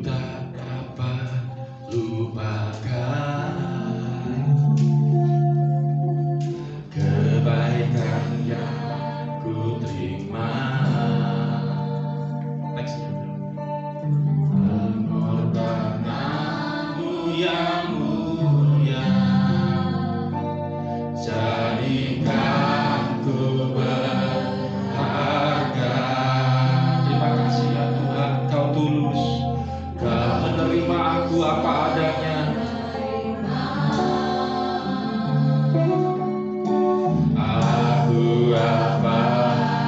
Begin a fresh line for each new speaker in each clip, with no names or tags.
tak dapat lupakan kebaikan yang ku terima. Pengorbananmu yang mulia jadikan ku berharga. Terima kasih ya Tuhan, Kau tulus, Kau menerima aku apa adanya. Aku apa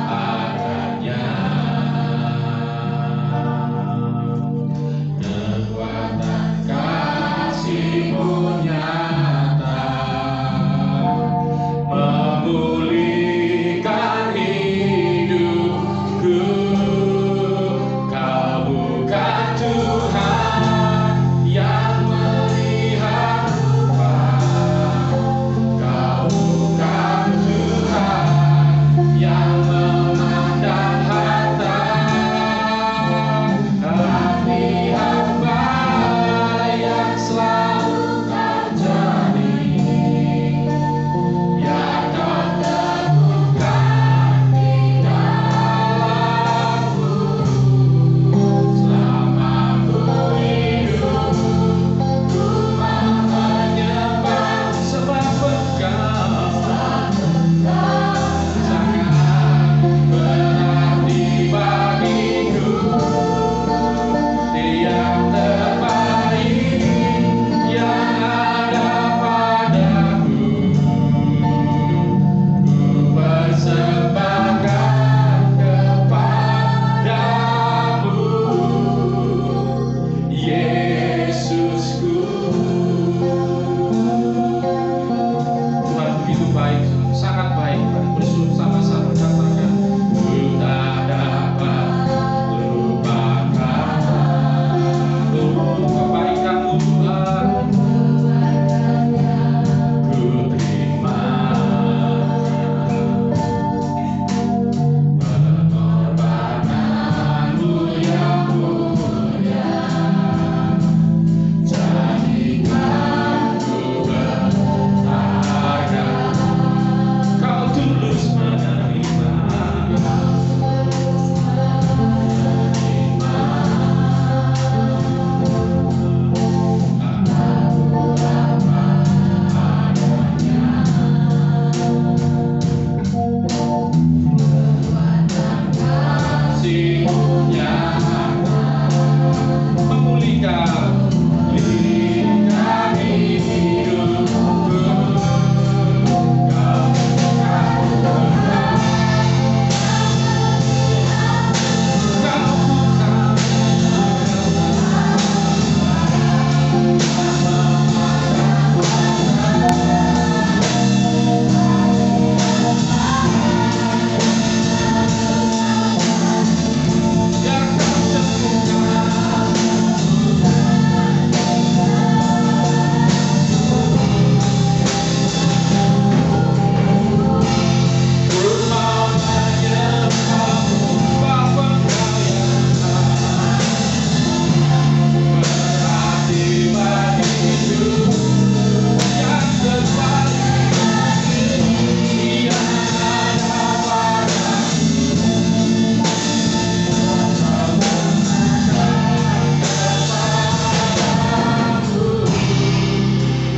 adanya. Kekuatan kasih-Mu nyata memulihkan hidupku. Kau bukan Tuhan yang melihat rupa, Kau bukan Tuhan yang memandang harta. Hati hamba yang selalu terjadi, yang Kau teguhkan di dalamku. Selama ku hidup, ku mau menyembah sebab Engkau sangat berarti bagiku. Tiap terbaik yang ada padaku, ku persembahkan kepadamu, Yesusku. Tuhan begitu baik, sangat baik. Bersama-sama katakan, ku tak dapat lupakan kebaikan-Mu Tuhan, ku terima. Pengorbananmu yang mulia jadikan ku berharga. Kau tulus menerima, kasih-Mu nyata memulihkan hidupku.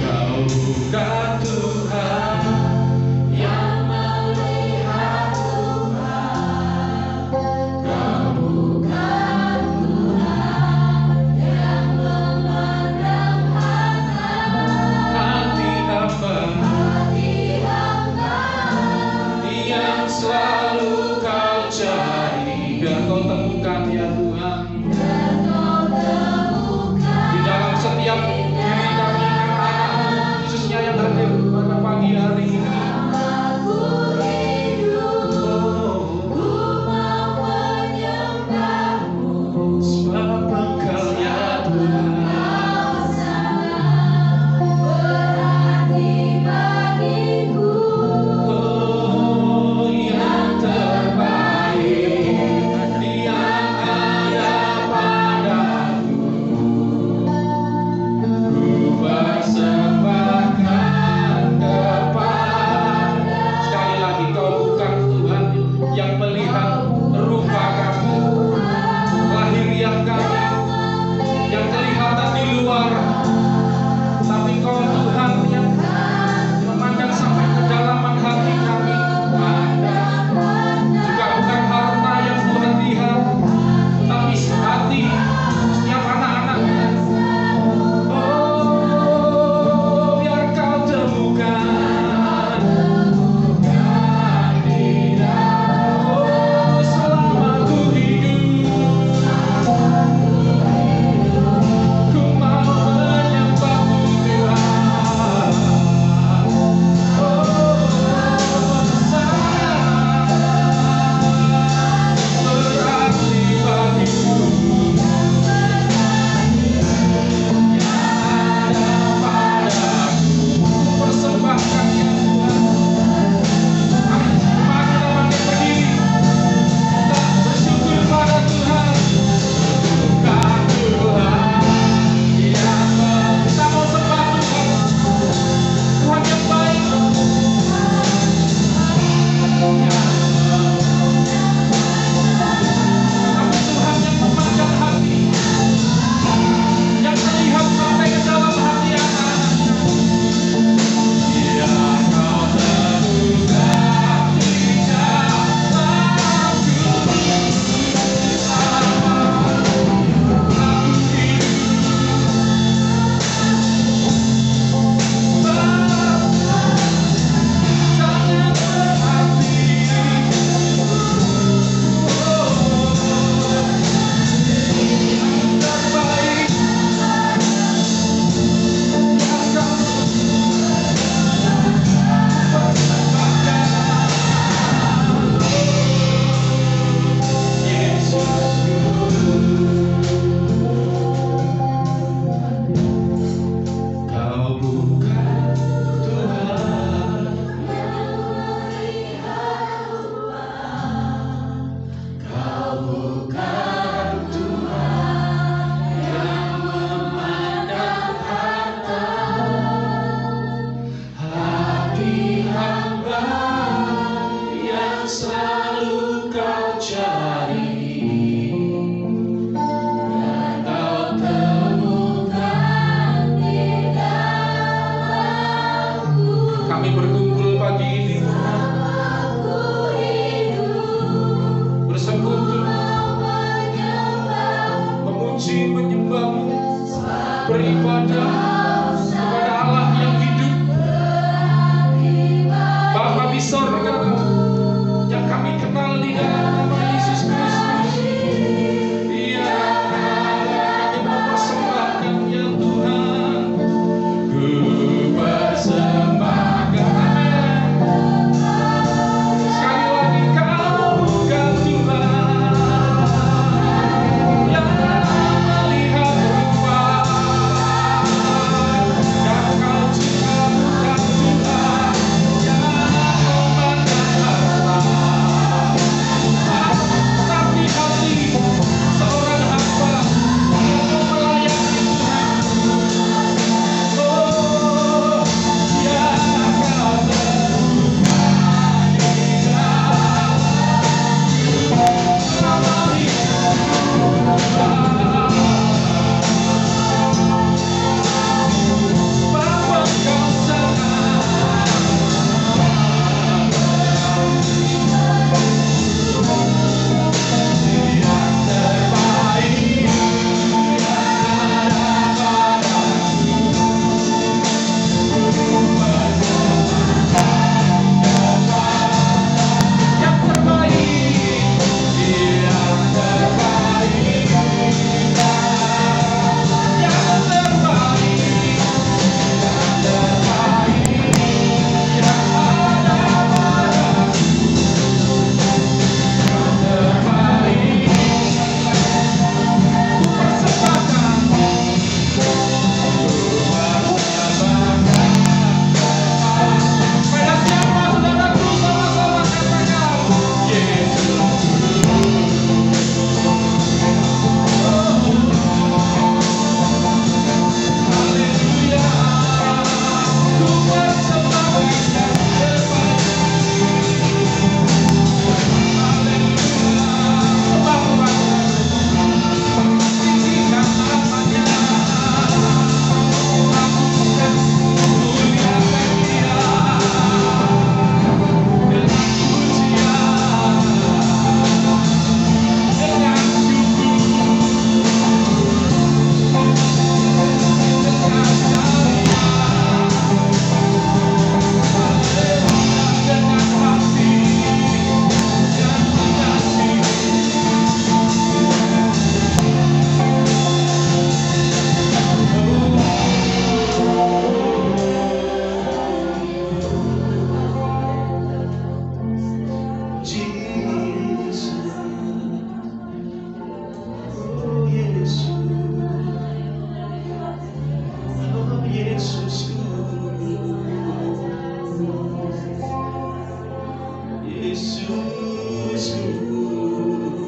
Kau bukan Tuhan yang melihat rupa, Kau bukan Tuhan yang memandang harta. Hati hamba yang selalu Kau cari, biar Kau temukan ya Tuhan di dalam setiap diri kami, khususnya yang hadir pada pagi hari ini. Sebab Engkau ya Tuhan yang terbaik yang ada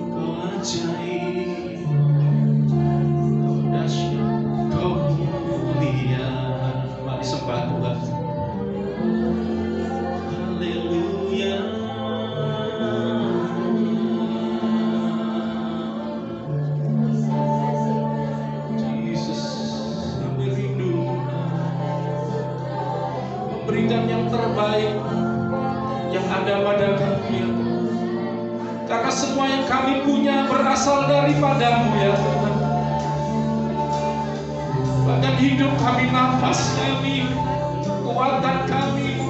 Kau ajaib, kau dahsyat, kau mulia. Mari sembah Tuhan. Haleluya. Yesus, kami rindu memberikan yang terbaik yang ada pada kami, ya Tuhan. Karena semua yang kami punya berasal daripadamu, ya Tuhan. Bahkan hidup kami, nafas kami, kekuatan kami,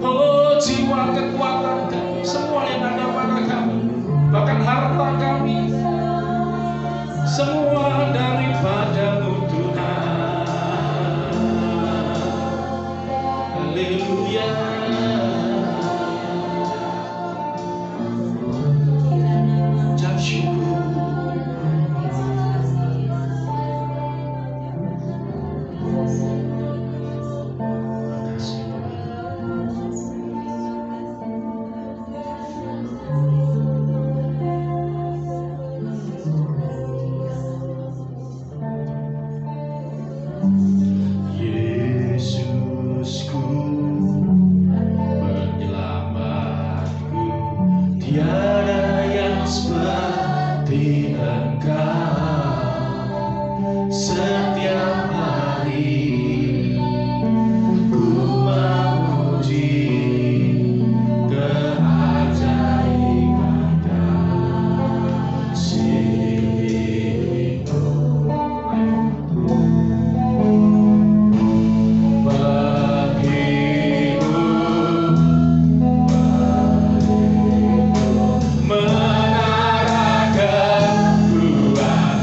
oh jiwa, kekuatan kami, semua yang ada pada kami, bahkan harta kami, semua daripadamu Tuhan. Haleluya. Ucap syukur. Makasih Yesusku, penyelamatku, tiada yang seperti Engkau. Setiap hari ku memuji keajaiban kasih-Mu. Menarakan kuat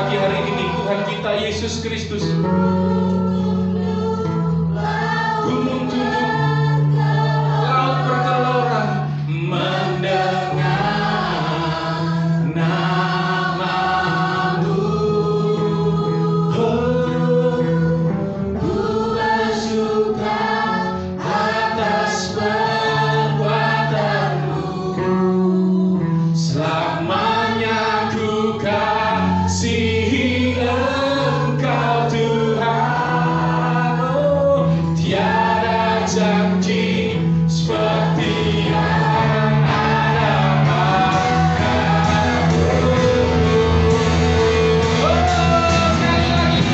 pagi hari ini Tuhan kita Yesus Kristus. Gunung tunduk, laut bergelora, mendengar namamu. Oh, ku bersyukur atas perbuatanmu. Selamanya ku kasihi Engkau Tuhan. Oh, tiada janji seperti yang ada padamu. Oh, sekali lagi.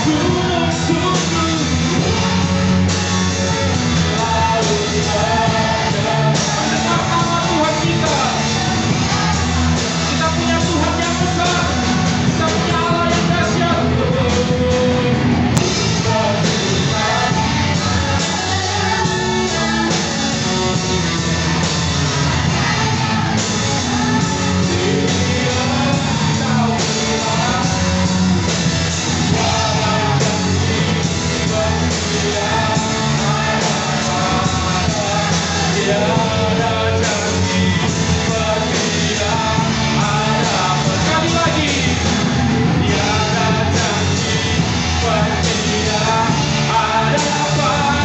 Gunung tunduk, laut bergelora. Mendengar nama Tuhan kita. Kita punya Tuhan yang besar. Kita punya Allah yang dahsyat. Tiada janji seperti yang ada. Sekali lagi. Tiada janji seperti yang ada padamu.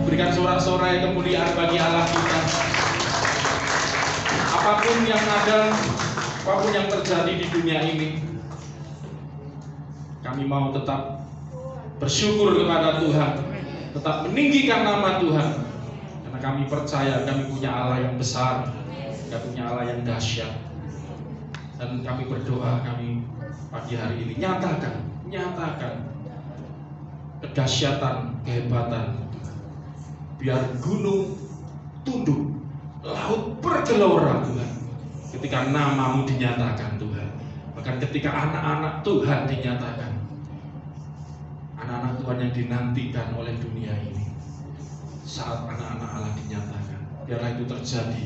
Berikan sorak-sorai kemuliaan bagi Allah kita. Apapun yang ada, apapun yang terjadi di dunia ini, kami mau tetap bersyukur kepada Tuhan, tetap meninggikan nama Tuhan, karena kami percaya kami punya Allah yang besar, kami punya Allah yang dahsyat. Dan kami berdoa, kami pagi hari ini nyatakan kedahsyatan, kehebatan. Biar gunung tunduk, laut bergelora Tuhan, ketika namamu dinyatakan Tuhan. Bahkan ketika anak-anak Tuhan dinyatakan, anak-anak Tuhan yang dinantikan oleh dunia ini, saat anak-anak Allah dinyatakan, biarlah itu terjadi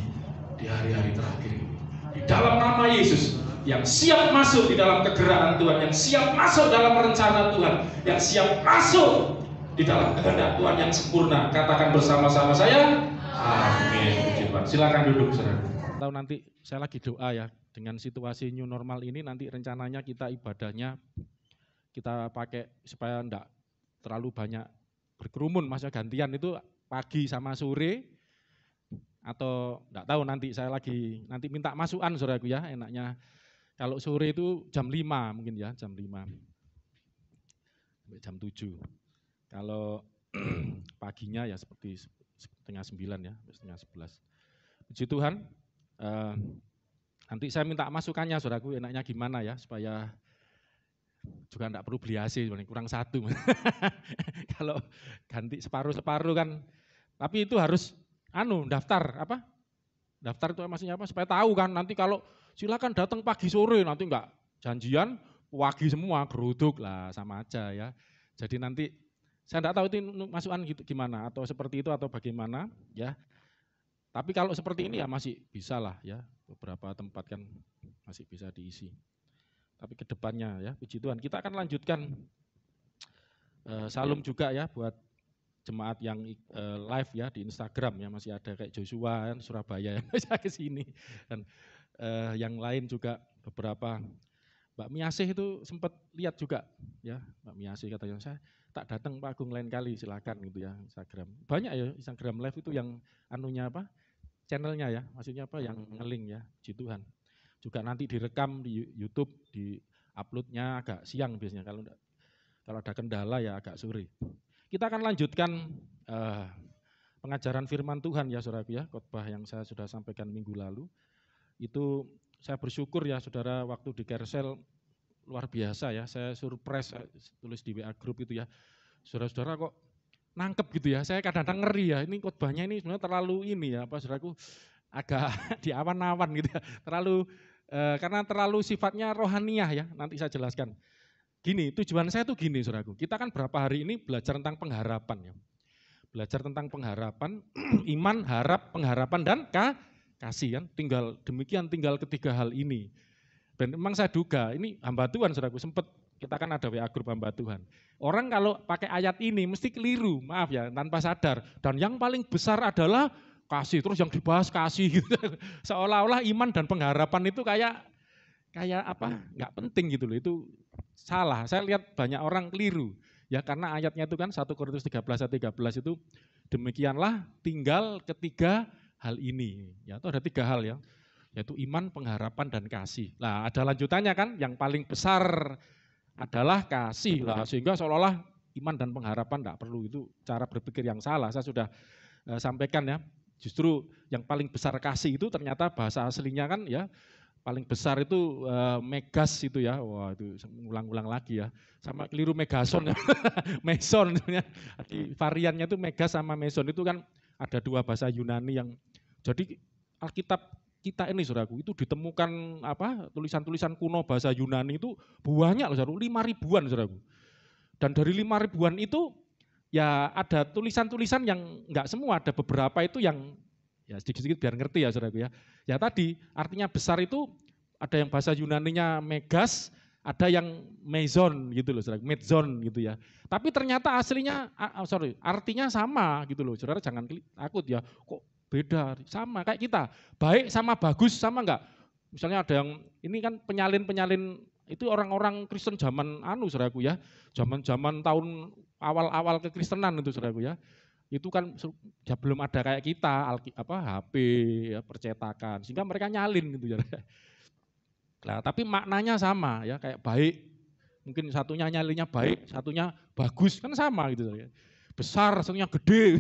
di hari-hari terakhir ini. Di dalam nama Yesus, yang siap masuk di dalam kegerakan Tuhan, yang siap masuk dalam rencana Tuhan, yang siap masuk di dalam kehendak Tuhan yang sempurna. Katakan bersama-sama saya, amin. Puji Tuhan. Silakan duduk, saudara.
Tahu nanti saya lagi doa ya, dengan situasi new normal ini nanti rencananya kita ibadahnya kita pakai supaya enggak terlalu banyak berkerumun, masa gantian itu pagi sama sore, atau enggak tahu nanti saya lagi nanti minta masukan saudaraku ya, enaknya kalau sore itu jam 5 mungkin ya, jam 5 sampai jam 7. Kalau paginya ya seperti setengah 9 ya, setengah 11. Puji Tuhan, nanti saya minta masukannya saudaraku, enaknya gimana ya, supaya juga enggak perlu beli AC, kurang satu. Kalau ganti separuh-separuh kan, tapi itu harus daftar apa? Daftar itu maksudnya apa? Supaya tahu kan, nanti kalau silakan datang pagi sore, nanti enggak janjian pagi semua, geruduk lah, sama aja ya. Jadi nanti saya enggak tahu itu masukan gitu gimana, atau seperti itu atau bagaimana ya. Tapi kalau seperti ini ya masih bisa lah ya, beberapa tempat kan masih bisa diisi. Tapi ke depannya ya, puji Tuhan, kita akan lanjutkan salam juga ya buat jemaat yang live ya di Instagram ya, masih ada kayak Joshua kan, Surabaya yang bisa ke sini. Dan yang lain juga beberapa, Mbak Miasih itu sempat lihat juga ya, Mbak Miasih katanya, saya tak datang Pak Agung lain kali, silakan gitu ya Instagram. Banyak ya Instagram live itu yang anunya apa, channelnya ya, maksudnya apa, yang nge-link ya, puji Tuhan. Juga nanti direkam di YouTube, di uploadnya agak siang biasanya, kalau ada kendala ya agak sore. Kita akan lanjutkan pengajaran firman Tuhan ya saudaraku ya, khotbah yang saya sudah sampaikan minggu lalu. Itu saya bersyukur ya saudara, waktu di Kersel luar biasa ya, saya surprise, saya tulis di WA group itu ya, saudara-saudara kok nangkep gitu ya, saya kadang-kadang ngeri ya, ini khotbahnya ini sebenarnya terlalu ini ya, saudaraku agak di awan-awan gitu ya, karena terlalu sifatnya rohaniah ya, nanti saya jelaskan. Gini, tujuan saya tuh gini saudaraku, kita kan berapa hari ini belajar tentang pengharapan ya, belajar tentang pengharapan, iman, harap, pengharapan, dan kasih kan, tinggal ketiga hal ini. Dan memang saya duga, ini hamba Tuhan saudaraku, sempat kita kan ada WA grup hamba Tuhan. Orang kalau pakai ayat ini mesti keliru, maaf ya, tanpa sadar. Dan yang paling besar adalah kasih, terus yang dibahas kasih gitu. Seolah-olah iman dan pengharapan itu kayak apa, nggak penting gitu loh, itu salah. Saya lihat banyak orang keliru. Ya karena ayatnya itu kan 1 Korintus 13 ayat 13 itu, demikianlah tinggal ketiga hal ini. Ya itu ada 3 hal ya, yaitu iman, pengharapan, dan kasih. Nah ada lanjutannya kan, yang paling besar adalah kasih lah, sehingga seolah-olah iman dan pengharapan tidak perlu, itu cara berpikir yang salah. Saya sudah sampaikan ya, justru yang paling besar kasih itu ternyata bahasa aslinya kan ya, paling besar itu megas itu ya, wah itu ulang-ulang lagi ya, sama keliru megason ya, meson ya. Variannya itu megas sama meson, itu kan ada 2 bahasa Yunani yang, jadi Alkitab kita ini saudaraku, itu ditemukan apa, tulisan-tulisan kuno bahasa Yunani itu banyak loh saudaraku, 5.000-an saudaraku. Dan dari 5.000-an itu ya ada tulisan-tulisan yang enggak semua, ada beberapa itu yang ya sedikit-sedikit biar ngerti ya saudaraku ya. Ya tadi artinya besar itu ada yang bahasa Yunaninya megas, ada yang meson gitu loh saudara, medzon gitu ya. Tapi ternyata aslinya, artinya sama gitu loh, saudara jangan takut ya, kok beda, sama kayak kita, baik sama bagus sama enggak. Misalnya ada yang, ini kan penyalin-penyalin, itu orang-orang Kristen zaman saudaraku ya, zaman-zaman tahun awal-awal kekristenan itu saudaraku ya. Itu kan ya belum ada kayak kita, HP, ya, percetakan, sehingga mereka nyalin gitu ya. Nah, tapi maknanya sama ya, kayak baik, mungkin satunya nyalinnya baik, satunya bagus, kan sama gitu ya. Besar, satunya gede.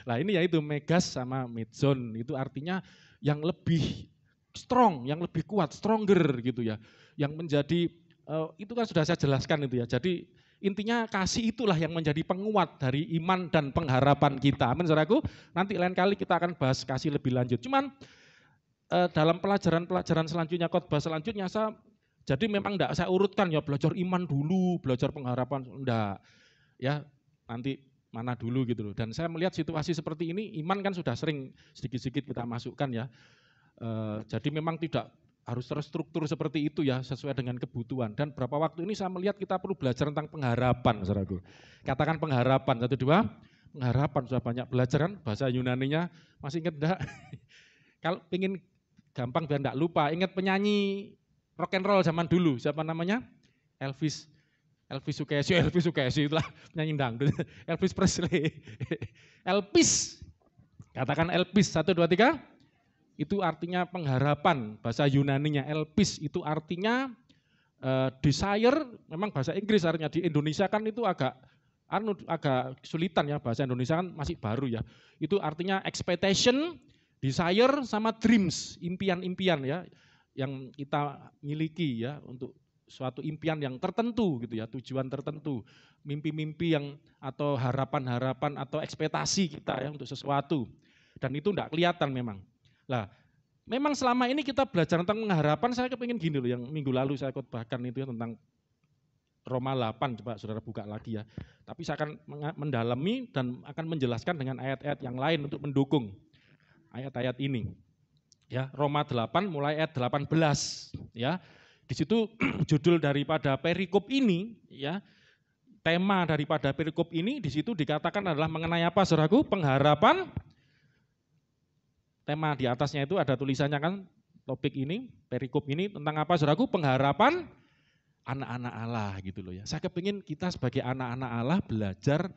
Nah ini ya itu megas sama medzon, itu artinya yang lebih strong, yang lebih kuat, stronger gitu ya. Yang menjadi, itu kan sudah saya jelaskan itu ya, jadi intinya kasih itulah yang menjadi penguat dari iman dan pengharapan kita. Amin saudaraku, nanti lain kali kita akan bahas kasih lebih lanjut. Cuman dalam pelajaran-pelajaran selanjutnya, khotbah selanjutnya, jadi memang enggak saya urutkan ya, belajar iman dulu, belajar pengharapan, enggak. Ya nanti mana dulu gitu loh. Dan saya melihat situasi seperti ini, iman kan sudah sering sedikit-sedikit kita masukkan ya. Jadi memang tidak harus terstruktur seperti itu ya, sesuai dengan kebutuhan. Dan berapa waktu ini saya melihat kita perlu belajar tentang pengharapan, saudaraku. Katakan pengharapan, 1, 2, pengharapan, sudah banyak belajar kan, bahasa Yunaninya, masih ingat enggak? Kalau ingin gampang biar enggak lupa, ingat penyanyi rock and roll zaman dulu, siapa namanya? Elvis Sukaesih, itulah penyanyi dangdut, Elvis Presley. Elvis, katakan Elvis, 1, 2, 3. Itu artinya pengharapan, bahasa Yunaninya Elpis itu artinya desire, memang bahasa Inggris artinya, di Indonesia kan itu agak kesulitan ya, bahasa Indonesia kan masih baru ya. Itu artinya expectation, desire sama dreams, impian-impian ya yang kita miliki ya, untuk suatu impian yang tertentu gitu ya, tujuan tertentu, mimpi-mimpi yang atau harapan-harapan atau ekspektasi kita ya untuk sesuatu. Dan itu enggak kelihatan memang. Nah, memang selama ini kita belajar tentang pengharapan, saya kepingin gini loh, yang minggu lalu saya khotbahkan itu ya, tentang Roma 8, coba saudara buka lagi ya. Tapi saya akan mendalami dan akan menjelaskan dengan ayat-ayat yang lain untuk mendukung ayat-ayat ini. Ya, Roma 8 mulai ayat 18 ya. Di situ judul daripada perikop ini ya, tema daripada perikop ini di situ dikatakan adalah mengenai apa saudaraku? Pengharapan. Tema di atasnya itu ada tulisannya kan, topik ini, perikop ini tentang apa saudaraku? Pengharapan anak-anak Allah gitu loh ya. Saya kepingin kita sebagai anak-anak Allah belajar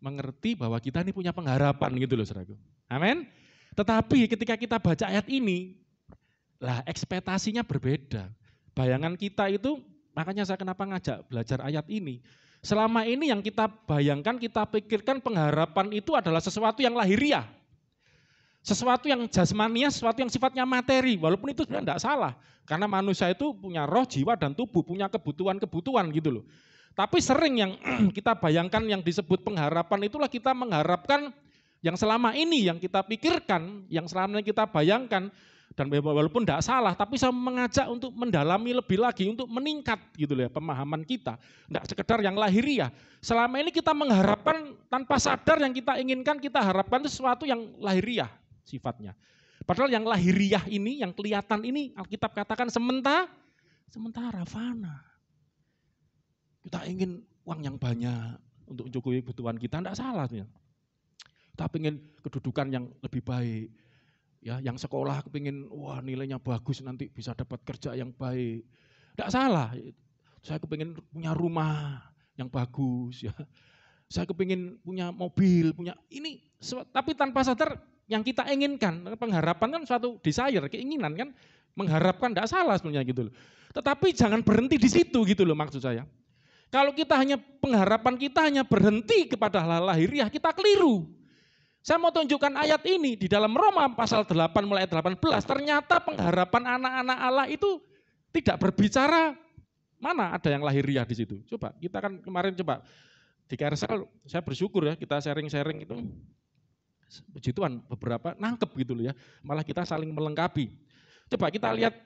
mengerti bahwa kita ini punya pengharapan gitu loh saudaraku. Amin. Tetapi ketika kita baca ayat ini, lah ekspektasinya berbeda. Bayangan kita itu, makanya saya kenapa ngajak belajar ayat ini. Selama ini yang kita bayangkan, kita pikirkan pengharapan itu adalah sesuatu yang lahiriah. Sesuatu yang jasmania, sesuatu yang sifatnya materi, walaupun itu sebenarnya tidak salah. Karena manusia itu punya roh, jiwa, dan tubuh, punya kebutuhan-kebutuhan gitu loh. Tapi sering yang kita bayangkan yang disebut pengharapan itulah kita mengharapkan yang selama ini yang kita pikirkan, yang selama ini kita bayangkan, dan walaupun tidak salah, tapi saya mengajak untuk mendalami lebih lagi, untuk meningkat gitu loh ya, pemahaman kita. Tidak sekedar yang lahiriah. Selama ini kita mengharapkan tanpa sadar yang kita inginkan, kita harapkan itu sesuatu yang lahiriah sifatnya. Padahal yang lahiriah ini, yang kelihatan ini, Alkitab katakan sementara fana. Kita ingin uang yang banyak untuk mencukupi kebutuhan kita, tidak salah. Kita ingin kedudukan yang lebih baik. Ya, yang sekolah kepingin wah nilainya bagus nanti bisa dapat kerja yang baik. Tidak salah. Saya kepingin punya rumah yang bagus ya. Saya kepingin punya mobil, punya ini, tapi tanpa sadar yang kita inginkan, pengharapan kan suatu desire, keinginan kan, mengharapkan tidak salah sebenarnya gitu loh. Tetapi jangan berhenti di situ gitu loh maksud saya. Kalau kita hanya pengharapan kita hanya berhenti kepada hal lahiriah, kita keliru. Saya mau tunjukkan ayat ini di dalam Roma pasal 8 mulai ayat 18, ternyata pengharapan anak-anak Allah itu tidak berbicara mana ada yang lahiriah di situ. Coba, kita kan kemarin coba di KRSL, saya bersyukur ya, kita sharing-sharing itu, puji Tuhan beberapa nangkep gitu loh ya, malah kita saling melengkapi. Coba kita lihat,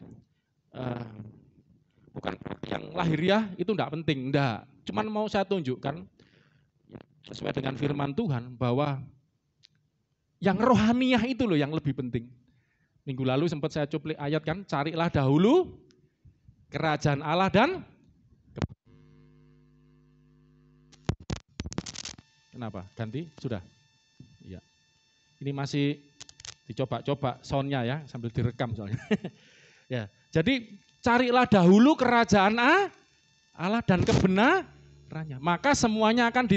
bukan yang lahiriah itu enggak penting, enggak. Cuman mau saya tunjukkan, sesuai dengan firman Tuhan, bahwa yang rohaniah itu loh yang lebih penting. Minggu lalu sempat saya cuplik ayat kan, carilah dahulu kerajaan Allah dan kenapa? Ganti? Sudah? Iya. Ini masih dicoba-coba soundnya ya, sambil direkam soalnya. Ya, jadi carilah dahulu kerajaan Allah dan kebenarannya. Maka semuanya akan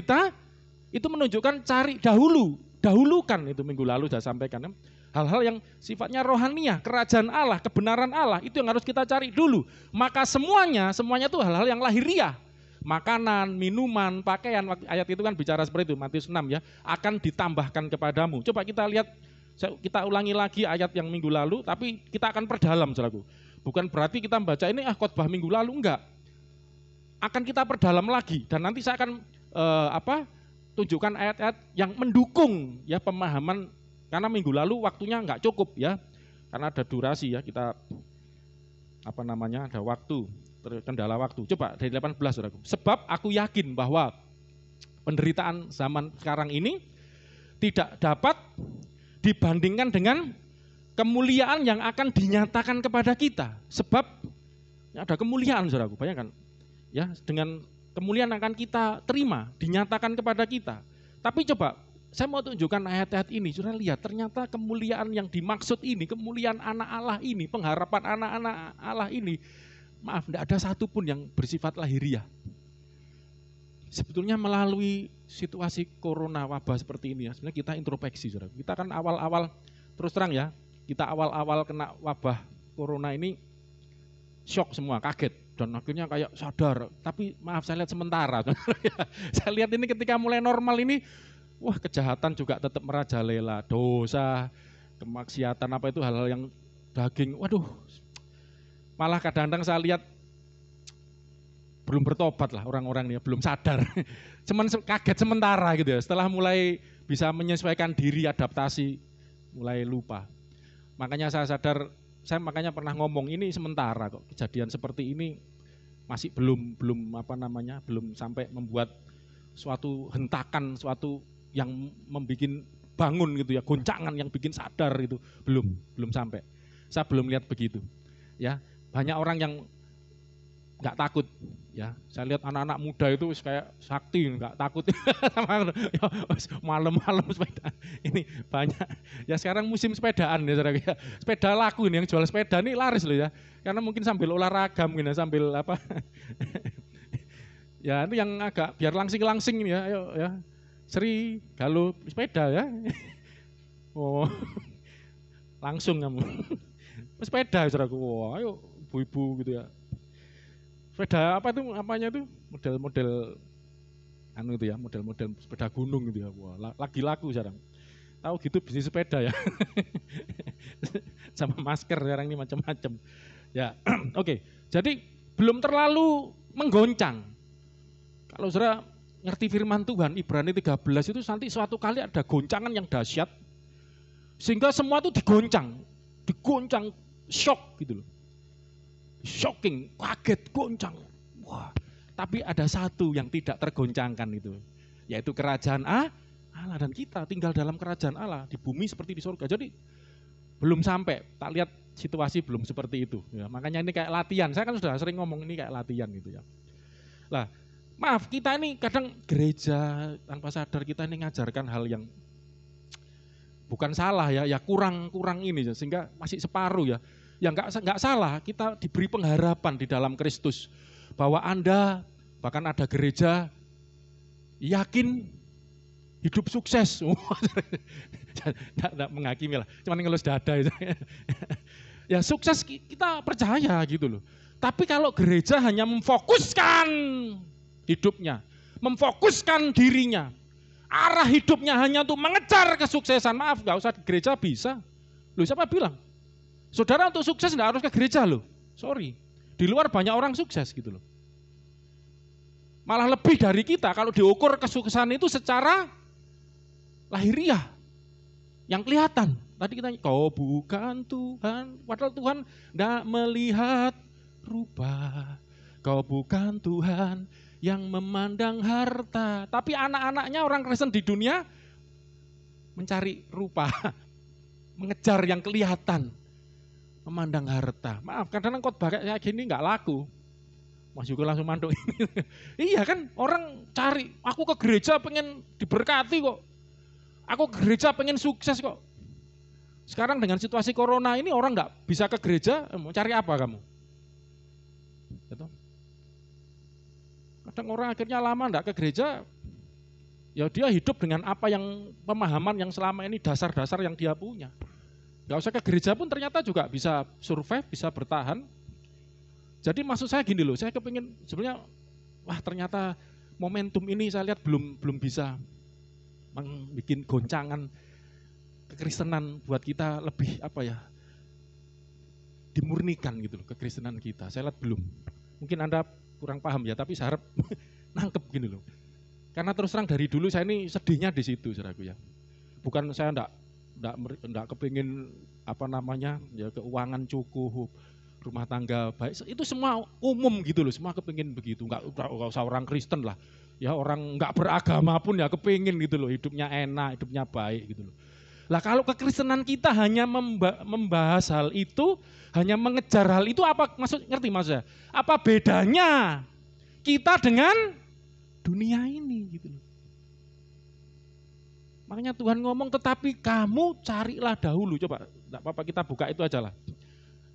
itu menunjukkan cari dahulu. Dahulukan itu minggu lalu saya sampaikan. Hal-hal yang sifatnya rohaniah, kerajaan Allah, kebenaran Allah, itu yang harus kita cari dulu. Maka semuanya itu hal-hal yang lahiriah. Makanan, minuman, pakaian, ayat itu kan bicara seperti itu, Matius 6 ya, akan ditambahkan kepadamu. Coba kita lihat, kita ulangi lagi ayat yang minggu lalu, tapi kita akan perdalam saudaraku. Bukan berarti kita membaca ini khotbah minggu lalu, enggak. Akan kita perdalam lagi, dan nanti saya akan tunjukkan ayat-ayat yang mendukung ya pemahaman, karena minggu lalu waktunya enggak cukup ya, karena ada durasi ya, kita ada waktu, terkendala waktu. Coba dari 18 saudaraku. Sebab aku yakin bahwa penderitaan zaman sekarang ini tidak dapat dibandingkan dengan kemuliaan yang akan dinyatakan kepada kita. Sebab ada kemuliaan saudaraku, bayangkan ya, dengan kemuliaan akan kita terima, dinyatakan kepada kita. Tapi coba, saya mau tunjukkan ayat-ayat ini, saudara lihat, ternyata kemuliaan yang dimaksud ini, kemuliaan anak Allah ini, pengharapan anak-anak Allah ini, maaf, tidak ada satupun yang bersifat lahiriah. Sebetulnya melalui situasi corona, wabah seperti ini ya, sebenarnya kita introspeksi, saudara. Kita kan awal-awal, terus terang ya, kita awal-awal kena wabah corona ini, shock semua, kaget. Dan akhirnya kayak sadar, tapi maaf saya lihat sementara. Saya lihat ini ketika mulai normal ini, wah kejahatan juga tetap merajalela, dosa, kemaksiatan apa itu hal-hal yang daging, waduh. Malah kadang-kadang saya lihat belum bertobat lah orang-orang ini, belum sadar. Cuman kaget sementara gitu ya, setelah mulai bisa menyesuaikan diri, adaptasi, mulai lupa. Makanya saya sadar, saya makanya pernah ngomong ini sementara kok, kejadian seperti ini masih belum sampai membuat suatu hentakan, suatu yang membuat bangun gitu ya, goncangan yang bikin sadar itu belum sampai. Saya belum lihat begitu. Ya, banyak orang yang nggak takut ya. Saya lihat anak-anak muda itu kayak sakti, nggak takut. Malam-malam sepeda. Ini banyak. Ya sekarang musim sepedaan ya saudara. Sepeda laku ini, yang jual sepeda ini laris loh ya. Karena mungkin sambil olahraga mungkin ya, sambil apa. Ya itu yang agak biar langsing-langsing ya. Ayo ya. Sri, galuh sepeda ya. Oh. Langsung kamu. Sepeda saudaraku. Wah, ayo ibu-ibu gitu ya. Sepeda apa itu, apanya itu, model-model anu itu ya, model-model sepeda gunung gitu ya. Wah, lagi laku sekarang. Tahu gitu bisnis sepeda ya. Sama masker sekarang ini macam-macam. Ya, oke. Jadi belum terlalu menggoncang. Kalau saudara ngerti firman Tuhan, Ibrani 13 itu nanti suatu kali ada goncangan yang dahsyat. Sehingga semua itu digoncang, shock gitu loh. Shocking, kaget, goncang. Wah, tapi ada satu yang tidak tergoncangkan itu, yaitu kerajaan Allah, dan kita tinggal dalam kerajaan Allah di bumi seperti di surga. Jadi belum sampai, tak lihat situasi belum seperti itu. Ya, makanya ini kayak latihan. Saya kan sudah sering ngomong ini kayak latihan gitu ya. Lah, maaf kita ini kadang gereja tanpa sadar kita ini ngajarkan hal yang bukan salah ya kurang ini sehingga masih separuh ya. Ya enggak salah, kita diberi pengharapan di dalam Kristus bahwa Anda bahkan ada gereja yakin hidup sukses. Enggak menghakimi lah, cuma ngelus dada itu. Ya sukses kita percaya gitu loh. Tapi kalau gereja hanya memfokuskan hidupnya, memfokuskan dirinya, arah hidupnya hanya untuk mengejar kesuksesan, maaf enggak usah di gereja bisa. Loh siapa bilang? Saudara untuk sukses enggak harus ke gereja loh, sorry. Di luar banyak orang sukses gitu loh. Malah lebih dari kita kalau diukur kesuksesan itu secara lahiriah, yang kelihatan. Tadi kita, kau bukan Tuhan, padahal Tuhan enggak melihat rupa. Kau bukan Tuhan yang memandang harta. Tapi anak-anaknya orang Kristen di dunia mencari rupa, mengejar yang kelihatan. Memandang harta. Maaf, kadang-kadang khotbah kayak gini nggak laku. Mas Yuko langsung manduk ini. Iya kan, orang cari, aku ke gereja pengen diberkati kok. Aku ke gereja pengen sukses kok. Sekarang dengan situasi corona ini orang nggak bisa ke gereja, mau cari apa kamu? Gitu. Kadang orang akhirnya lama nggak ke gereja, ya dia hidup dengan apa yang pemahaman yang selama ini dasar-dasar yang dia punya. Gak usah ke gereja pun ternyata juga bisa survive, bisa bertahan. Jadi maksud saya gini loh, saya kepingin sebenarnya, wah ternyata momentum ini saya lihat belum bisa membuat goncangan kekristenan buat kita lebih dimurnikan gitu loh kekristenan kita. Saya lihat belum. Mungkin Anda kurang paham ya, tapi saya harap nangkep gini loh. Karena terus terang dari dulu saya ini sedihnya di situ, saudaraku ya. Bukan saya enggak kepingin ya keuangan cukup, rumah tangga baik, itu semua umum gitu loh, semua kepingin begitu, enggak usah orang Kristen lah, ya orang enggak beragama pun ya kepingin gitu loh, hidupnya enak, hidupnya baik gitu loh. Lah kalau kekristenan kita hanya membahas hal itu, hanya mengejar hal itu, apa ngerti maksudnya? Apa bedanya kita dengan dunia ini gitu loh. Makanya Tuhan ngomong, tetapi kamu carilah dahulu. Coba, enggak apa-apa kita buka itu aja lah.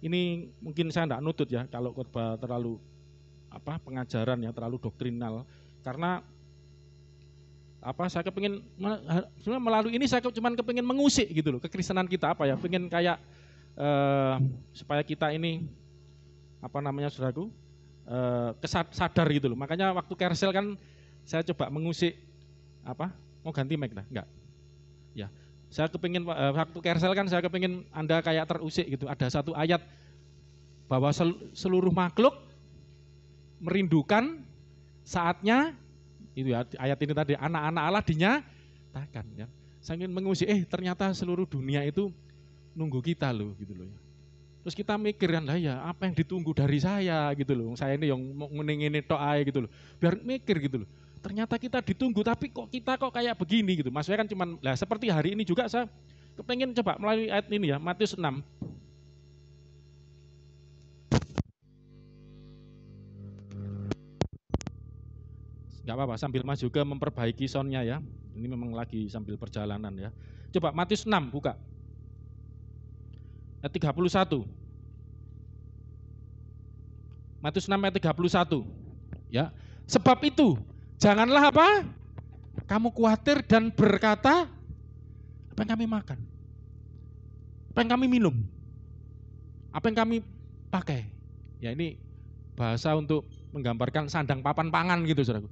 Ini mungkin saya enggak nutut ya, kalau khotbah terlalu pengajaran ya, terlalu doktrinal. Karena saya kepingin, sebenarnya melalui ini saya cuma kepingin mengusik gitu loh, kekristenan kita pengen kayak, supaya kita ini, saudaraku, sadar gitu loh. Makanya waktu Kersel kan, saya coba mengusik, mau ganti mic dah, enggak? Ya, saya kepingin waktu Kersel kan saya kepingin Anda kayak terusik gitu. Ada satu ayat bahwa seluruh makhluk merindukan saatnya itu ya, ayat ini tadi, anak-anak Allah dinyatakan ya. Saya ingin mengusik, ternyata seluruh dunia itu nunggu kita loh gitu loh ya. Terus kita mikir kan, lah ya apa yang ditunggu dari saya gitu loh. Saya ini yang mau ngene tok ae gitu loh. Biar mikir gitu loh. Ternyata kita ditunggu, tapi kita kayak begini gitu. Maksudnya kan cuman, seperti hari ini juga saya kepengen coba melalui ayat ini ya, Matius 6. Enggak apa-apa, sambil maju ke memperbaiki soundnya ya. Ini memang lagi sambil perjalanan ya. Coba Matius 6 buka. Ayat 31. Matius 6 ayat 31. Ya. Sebab itu janganlah kamu khawatir dan berkata, apa yang kami makan? Apa yang kami minum? Apa yang kami pakai? Ya ini bahasa untuk menggambarkan sandang papan pangan gitu, saudaraku.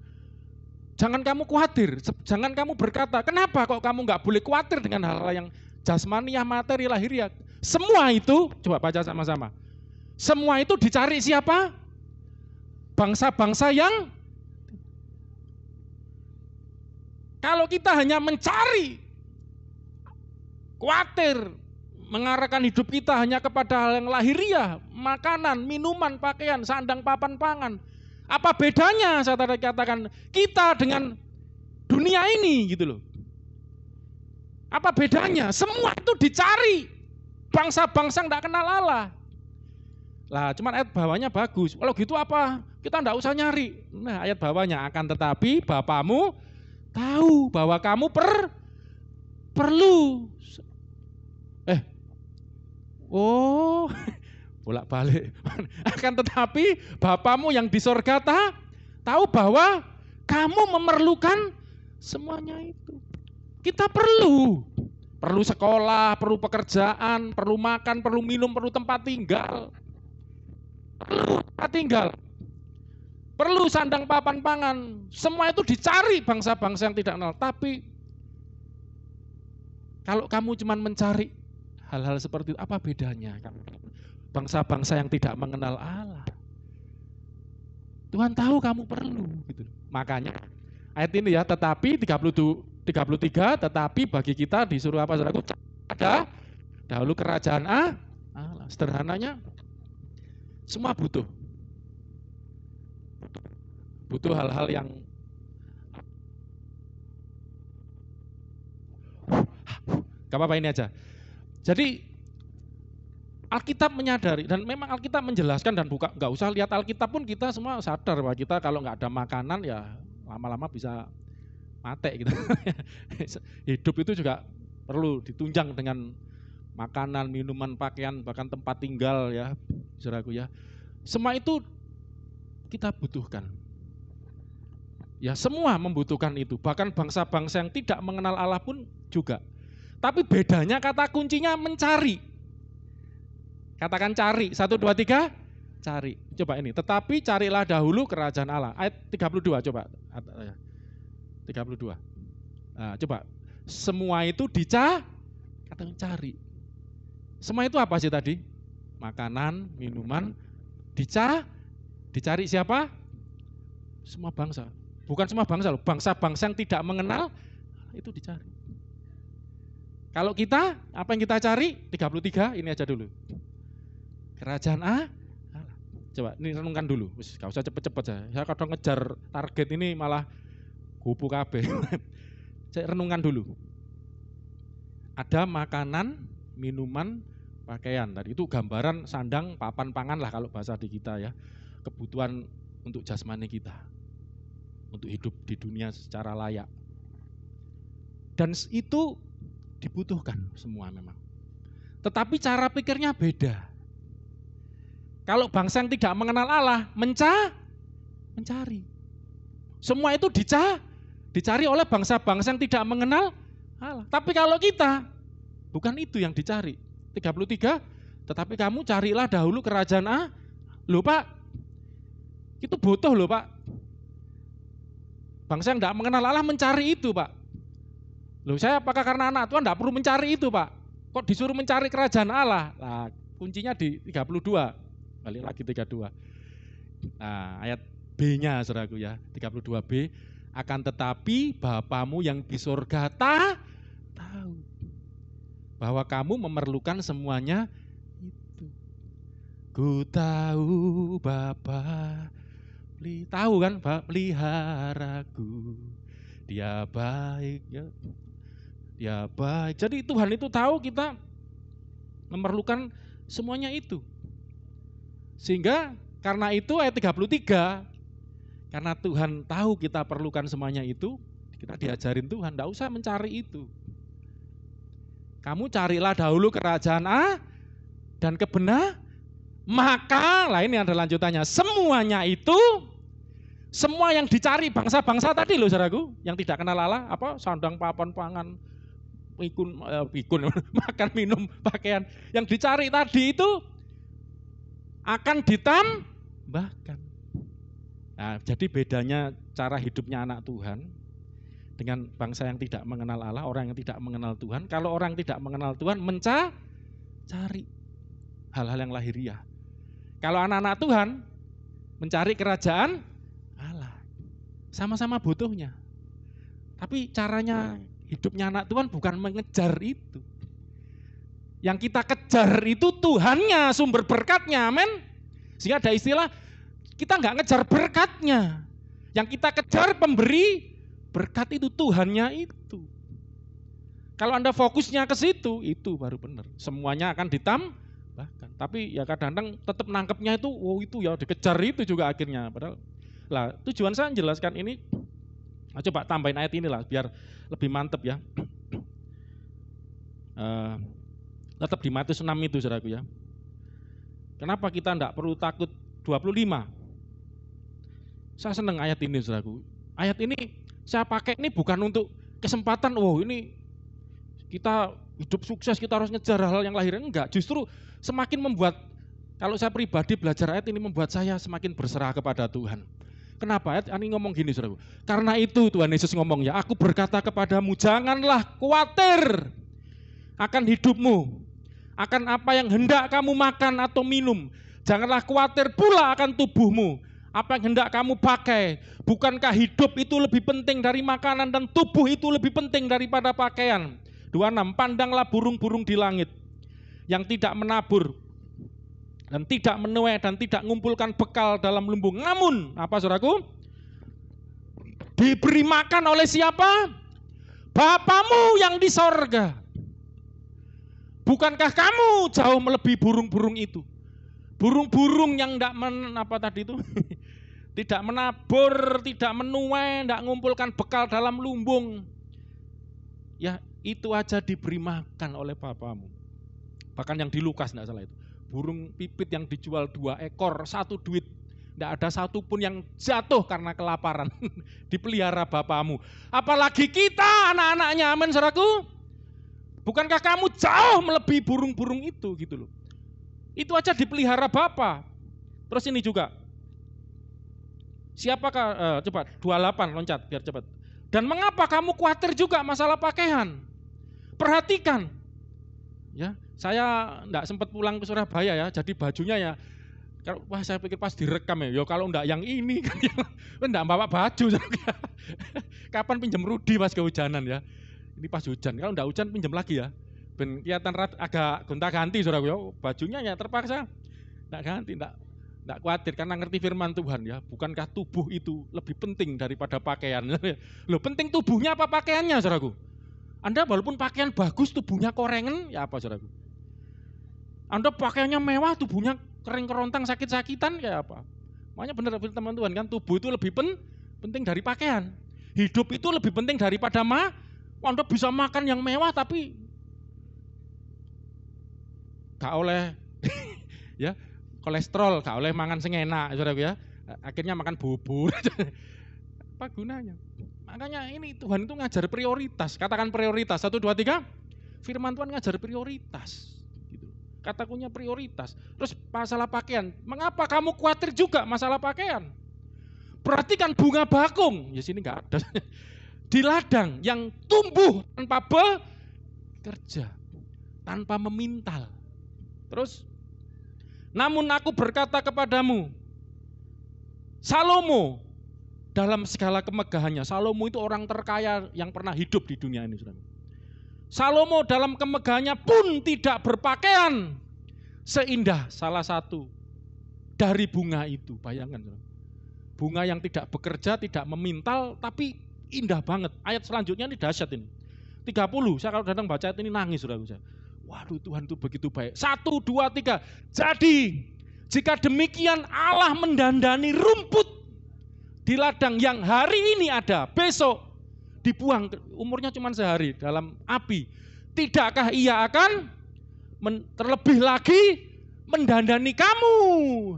Jangan kamu khawatir, jangan kamu berkata, kenapa kok kamu nggak boleh khawatir dengan hal-hal yang jasmaniah, materi, lahiriah. Semua itu, coba baca sama-sama. Semua itu dicari siapa? Bangsa-bangsa yang, kalau kita hanya mencari, khawatir, mengarahkan hidup kita hanya kepada hal yang lahiriah, makanan, minuman, pakaian, sandang, papan, pangan. Apa bedanya saya tadi katakan kita dengan dunia ini gitu loh. Apa bedanya? Semua itu dicari. Bangsa-bangsa enggak kenal Allah. Lah cuman ayat bawahnya bagus. Kalau gitu apa? Kita enggak usah nyari. Nah ayat bawahnya, akan tetapi Bapamu tahu bahwa kamu perlu. Bolak-balik. Akan tetapi Bapamu yang di sorga tahu bahwa kamu memerlukan semuanya itu. Kita perlu sekolah, perlu pekerjaan, perlu makan, perlu minum, perlu tempat tinggal. Perlu sandang papan pangan. Semua itu dicari bangsa-bangsa yang tidak kenal. Tapi kalau kamu cuma mencari hal-hal seperti itu, apa bedanya? Bangsa-bangsa yang tidak mengenal Allah. Tuhan tahu kamu perlu gitu. Makanya ayat ini ya, tetapi 33, tetapi bagi kita disuruh apa saudaraku? Ada dahulu kerajaan Allah. Sederhananya semua butuh hal-hal yang gak apa-apa ini aja. Jadi Alkitab menyadari, dan memang Alkitab menjelaskan, dan nggak usah lihat Alkitab pun kita semua sadar bahwa kita kalau nggak ada makanan ya lama-lama bisa mati gitu. Hidup itu juga perlu ditunjang dengan makanan, minuman, pakaian, bahkan tempat tinggal ya, saudaraku ya. Semua itu kita butuhkan. Ya semua membutuhkan itu, bahkan bangsa-bangsa yang tidak mengenal Allah pun juga. Tapi bedanya kata kuncinya mencari. Katakan cari, 1, 2, 3, cari. Coba ini, tetapi carilah dahulu kerajaan Allah. Ayat 32 coba. 32. Nah, coba, semua itu katakan cari. Semua itu apa sih tadi? Makanan, minuman, dicari siapa? Semua bangsa. Bukan semua bangsa loh, bangsa-bangsa yang tidak mengenal, itu dicari. Kalau kita, apa yang kita cari? 33, ini aja dulu. Kerajaan Allah. Coba ini renungkan dulu, gak usah cepet-cepet ya. Saya kadang ngejar target ini malah kupu kabeh. Saya renungkan dulu. Ada makanan, minuman, pakaian. Tadi itu gambaran sandang, papan, pangan lah kalau bahasa di kita ya. Kebutuhan untuk jasmani kita. Untuk hidup di dunia secara layak. Dan itu dibutuhkan semua memang. Tetapi cara pikirnya beda. Kalau bangsa yang tidak mengenal Allah mencari. Semua itu dicari oleh bangsa-bangsa yang tidak mengenal Allah. Tapi kalau kita, bukan itu yang dicari. 33, tetapi kamu carilah dahulu kerajaan Allah. Loh Pak, itu butuh loh Pak. Bangsa yang tidak mengenal Allah mencari itu Pak. Loh saya apakah karena anak Tuhan tidak perlu mencari itu Pak? Kok disuruh mencari kerajaan Allah? Nah kuncinya di 32. Balik lagi 32. Nah, ayat B-nya saudaraku ya, 32B. Akan tetapi Bapamu yang di surga tahu bahwa kamu memerlukan semuanya itu. Ku tahu Bapa, tahu kan Pak, peliharaku. Dia baik ya. Dia baik. Jadi Tuhan itu tahu kita memerlukan semuanya itu. Sehingga karena itu ayat 33, karena Tuhan tahu kita perlukan semuanya itu, kita diajarin Tuhan, tidak usah mencari itu. Kamu carilah dahulu kerajaan Allah dan kebenaran, maka, lah ini ada lanjutannya, semuanya itu, semua yang dicari bangsa-bangsa tadi loh saudaraku, yang tidak kenal Allah, apa sandang papan pangan, pikun, makan minum pakaian, yang dicari tadi itu akan ditambahkan. Nah, jadi bedanya cara hidupnya anak Tuhan dengan bangsa yang tidak mengenal Allah, orang yang tidak mengenal Tuhan. Kalau orang tidak mengenal Tuhan mencari hal-hal yang lahiriah. Kalau anak-anak Tuhan mencari kerajaan Allah. Sama-sama butuhnya. Tapi caranya hidupnya anak Tuhan bukan mengejar itu. Yang kita kejar itu Tuhannya, sumber berkatnya, amin. Sehingga ada istilah, kita nggak ngejar berkatnya. Yang kita kejar pemberi berkat itu, Tuhannya itu. Kalau Anda fokusnya ke situ, itu baru benar. Semuanya akan ditambahkan. Tapi ya kadang-kadang tetap nangkepnya itu, itu ya dikejar itu juga akhirnya. Padahal, lah tujuan saya menjelaskan ini, coba tambahin ayat ini lah, biar lebih mantep ya. Tetap di Matius 6 itu, saudaraku ya. Kenapa kita enggak perlu takut? 25. Saya senang ayat ini, saudaraku. Ayat ini saya pakai ini bukan untuk kesempatan, ini kita hidup sukses, kita harus ngejar hal yang lahir. Enggak, justru semakin membuat, kalau saya pribadi belajar ayat ini membuat saya semakin berserah kepada Tuhan. Kenapa? Ayat ini ngomong gini, saudaraku. Karena itu Tuhan Yesus ngomong, ya aku berkata kepadamu, janganlah khawatir akan hidupmu, akan apa yang hendak kamu makan atau minum. Janganlah khawatir pula akan tubuhmu, apa yang hendak kamu pakai. Bukankah hidup itu lebih penting dari makanan dan tubuh itu lebih penting daripada pakaian? 26, pandanglah burung-burung di langit yang tidak menabur dan tidak menuai dan tidak mengumpulkan bekal dalam lumbung. Namun, apa saudaraku? Diberi makan oleh siapa? Bapamu yang di sorga. Bukankah kamu jauh melebihi burung-burung itu? Burung-burung yang tidak menabur, tidak menuai, tidak mengumpulkan bekal dalam lumbung. Ya, itu aja diberi makan oleh Bapamu. Bahkan yang di Lukas tidak salah itu. Burung pipit yang dijual 2 ekor, 1 duit. Tidak ada satupun yang jatuh karena kelaparan. Dipelihara Bapamu. Apalagi kita anak-anaknya, amin saudaraku. Bukankah kamu jauh melebihi burung-burung itu gitu loh. Itu aja dipelihara Bapa. Terus ini juga. Siapakah, coba 28 loncat biar cepat. Dan mengapa kamu khawatir juga masalah pakaian? Perhatikan. Ya, saya enggak sempat pulang ke Surabaya ya, jadi bajunya ya, wah saya pikir pas direkam ya kalau enggak yang ini kan enggak bawa baju. Kapan pinjam Rudi pas kehujanan ya? Ini pas hujan, kalau enggak hujan pinjam lagi ya. Ben kelihatan agak gonta-ganti saudara ya, bajunya ya terpaksa enggak ganti, enggak khawatir karena ngerti firman Tuhan ya. Bukankah tubuh itu lebih penting daripada pakaian? Loh, penting tubuhnya apa pakaiannya saudaraku? Anda walaupun pakaian bagus, tubuhnya korengen, ya apa saudaraku? Anda pakaiannya mewah, tubuhnya kering kerontang, sakit-sakitan, ya apa? Makanya benar teman Tuhan kan, tubuh itu lebih penting dari pakaian. Hidup itu lebih penting daripada Anda bisa makan yang mewah tapi gak oleh ya kolesterol, gak oleh mangan sing enak, saudaraku ya. Akhirnya makan bubur. Apa gunanya? Makanya ini Tuhan itu ngajar prioritas. Katakan prioritas. 1, 2, 3. Firman Tuhan ngajar prioritas. Gitu. Kata kuncinya prioritas. Terus masalah pakaian. Mengapa kamu khawatir juga masalah pakaian? Perhatikan bunga bakung. Ya sini enggak ada. Di ladang yang tumbuh tanpa bekerja. Tanpa memintal. Terus. Namun aku berkata kepadamu. Salomo. Dalam segala kemegahannya, Salomo itu orang terkaya yang pernah hidup di dunia ini. Salomo dalam kemegahannya pun tidak berpakaian seindah salah satu dari bunga itu. Bayangkan, bunga yang tidak bekerja, tidak memintal, tapi indah banget. Ayat selanjutnya ini dahsyat ini. 30, saya kalau datang baca ayat ini nangis saudara saya. Waduh, Tuhan itu begitu baik. 1, 2, 3. Jadi, jika demikian Allah mendandani rumput di ladang yang hari ini ada, besok dibuang, umurnya cuma sehari dalam api. Tidakkah ia akan terlebih lagi mendandani kamu,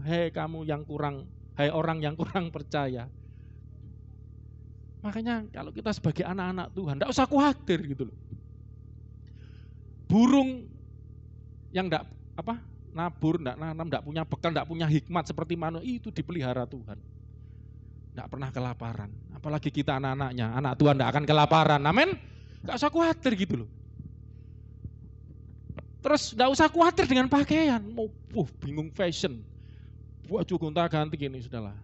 hei kamu yang kurang, hei orang yang kurang percaya. Makanya kalau kita sebagai anak-anak Tuhan, tidak usah khawatir gitu loh. Burung yang tidak nabur, tidak nanam, tidak punya bekal, tidak punya hikmat seperti manusia itu dipelihara Tuhan. Tidak pernah kelaparan. Apalagi kita anak-anaknya, anak Tuhan tidak akan kelaparan. Amin. Gak usah khawatir gitu loh. Terus tidak usah khawatir dengan pakaian. Mau bingung fashion. Baju gonta ganti ini sudahlah.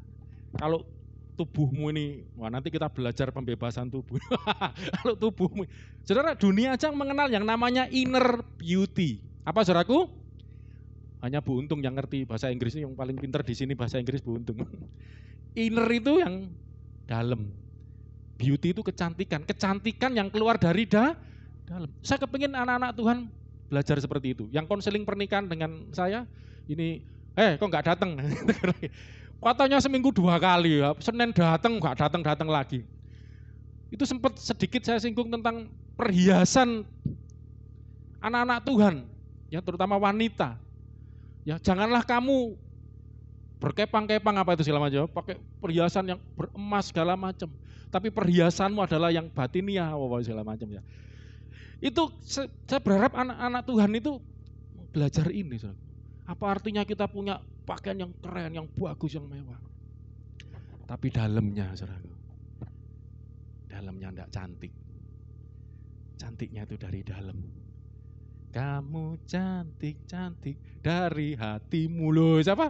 Kalau tubuhmu ini, wah nanti kita belajar pembebasan tubuh. Kalau tubuhmu, saudara, dunia aja mengenal yang namanya inner beauty. Apa saudaraku? Hanya Bu Untung yang ngerti bahasa Inggris, ini yang paling pintar di sini bahasa Inggris Bu Untung. Inner itu yang dalam. Beauty itu kecantikan, kecantikan yang keluar dari dalam. Saya kepingin anak-anak Tuhan belajar seperti itu. Yang konseling pernikahan dengan saya, ini, kok nggak datang? Katanya seminggu 2 kali, ya. Senin datang, nggak datang lagi. Itu sempat sedikit saya singgung tentang perhiasan anak-anak Tuhan, ya terutama wanita. Ya janganlah kamu berkepang-kepang apa itu segala macam, pakai perhiasan yang beremas segala macam. Tapi perhiasanmu adalah yang batiniah, segala macam ya. Itu saya berharap anak-anak Tuhan itu belajar ini. Apa artinya kita punya pakaian yang keren, yang bagus, yang mewah. Tapi dalamnya, saudaraku, dalamnya enggak cantik. Cantiknya itu dari dalam. Kamu cantik-cantik dari hatimu loh. Siapa?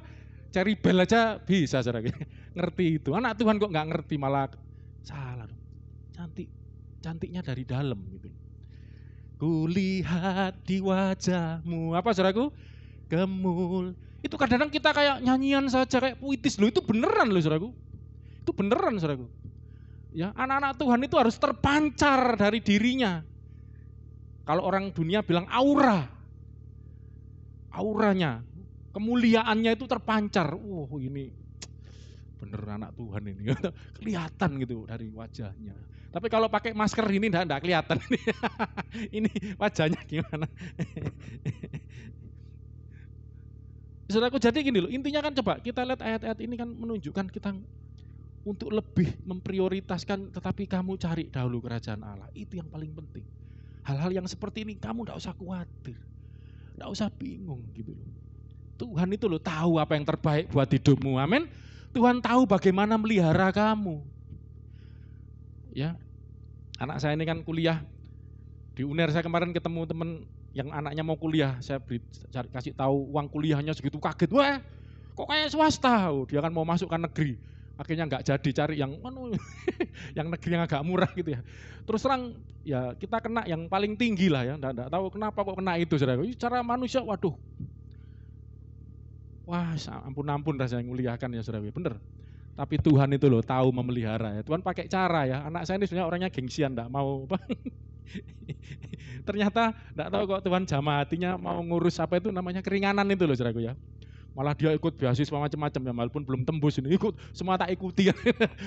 Cari bel aja bisa, saudaraku. Ngerti itu. Anak Tuhan kok enggak ngerti, malah salah. Cantiknya dari dalam gitu. Kulihat di wajahmu, apa saudaraku? Gemul. Itu kadang-kadang kita kayak nyanyian saja, kayak puitis loh. Itu beneran loh saudaraku. Itu beneran saudaraku. Ya, anak-anak Tuhan itu harus terpancar dari dirinya. Kalau orang dunia bilang aura. Auranya, kemuliaannya itu terpancar. Ini bener anak Tuhan ini. Kelihatan gitu dari wajahnya. Tapi kalau pakai masker ini enggak kelihatan. Ini wajahnya gimana? Saudaraku, jadi gini loh, intinya kan coba kita lihat ayat-ayat ini kan menunjukkan kita untuk lebih memprioritaskan, tetapi kamu cari dahulu kerajaan Allah. Itu yang paling penting. Hal-hal yang seperti ini kamu enggak usah khawatir. Enggak usah bingung gitu loh. Tuhan itu loh tahu apa yang terbaik buat hidupmu. Amin. Tuhan tahu bagaimana melihara kamu. Ya. Anak saya ini kan kuliah di UNER, saya kemarin ketemu teman yang anaknya mau kuliah, saya kasih tahu uang kuliahnya segitu, kaget, wah kok kayak swasta, dia kan mau masukkan negeri, akhirnya nggak jadi cari yang yang negeri yang agak murah gitu ya. Terus terang ya kita kena yang paling tinggi lah ya, nggak tahu kenapa kok kena itu saudara. Cara manusia, waduh, wah ampun rasanya nguliahkan ya saudara, bener. Tapi Tuhan itu loh tahu memelihara ya. Tuhan pakai cara ya. Anak saya ini sebenarnya orangnya gengsian, enggak mau. Ternyata enggak tahu kok Tuhan jamah hatinya mau ngurus apa itu namanya keringanan itu loh saudaraku ya. Malah dia ikut beasiswa macam-macam ya, walaupun belum tembus ini ikut, semua tak ikuti.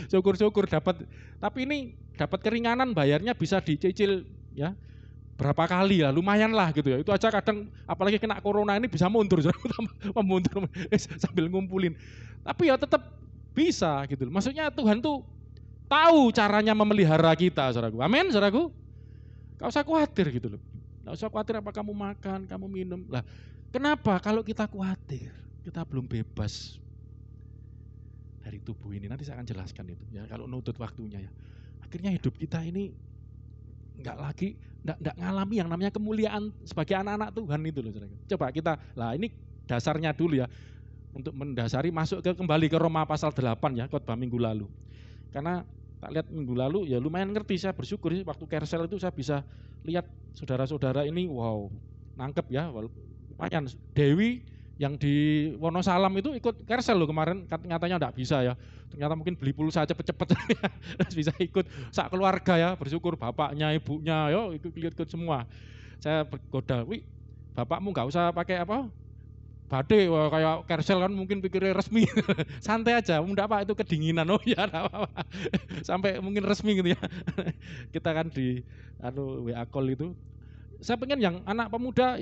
Syukur-syukur dapat. Tapi ini dapat keringanan, bayarnya bisa dicicil ya. Berapa kali ya, lumayan lah gitu ya. Itu aja kadang apalagi kena corona ini bisa mundur sambil ngumpulin. Tapi ya tetap bisa gitu loh. Maksudnya Tuhan tuh tahu caranya memelihara kita, saudaraku. Amin, saudaraku. Gak usah khawatir gitu loh. Gak usah khawatir apa kamu makan, kamu minum. Lah, kenapa kalau kita khawatir? Kita belum bebas dari tubuh ini. Nanti saya akan jelaskan itu ya, kalau nutut waktunya ya. Akhirnya hidup kita ini enggak ngalami yang namanya kemuliaan sebagai anak-anak Tuhan itu loh, saudaraku. Coba kita, lah ini dasarnya dulu ya. Untuk mendasari masuk kembali ke Roma pasal 8 ya, khotbah minggu lalu. Karena tak lihat minggu lalu ya lumayan ngerti, saya bersyukur sih waktu Kersel itu saya bisa lihat saudara-saudara ini wow, nangkep ya, lumayan. Dewi yang di Wonosalam itu ikut Kersel loh kemarin, nyatanya enggak bisa ya. Ternyata mungkin beli pulsa cepet-cepet bisa ikut sak keluarga ya, bersyukur bapaknya, ibunya, yo ikut semua. Saya bergoda, "Wih, bapakmu enggak usah pakai apa? Badai, kayak Kersel kan mungkin pikirnya resmi, santai aja, enggak apa itu kedinginan, oh ya enggak apa-apa, sampai mungkin resmi gitu ya, kita kan di WA call itu, saya pengen yang anak pemuda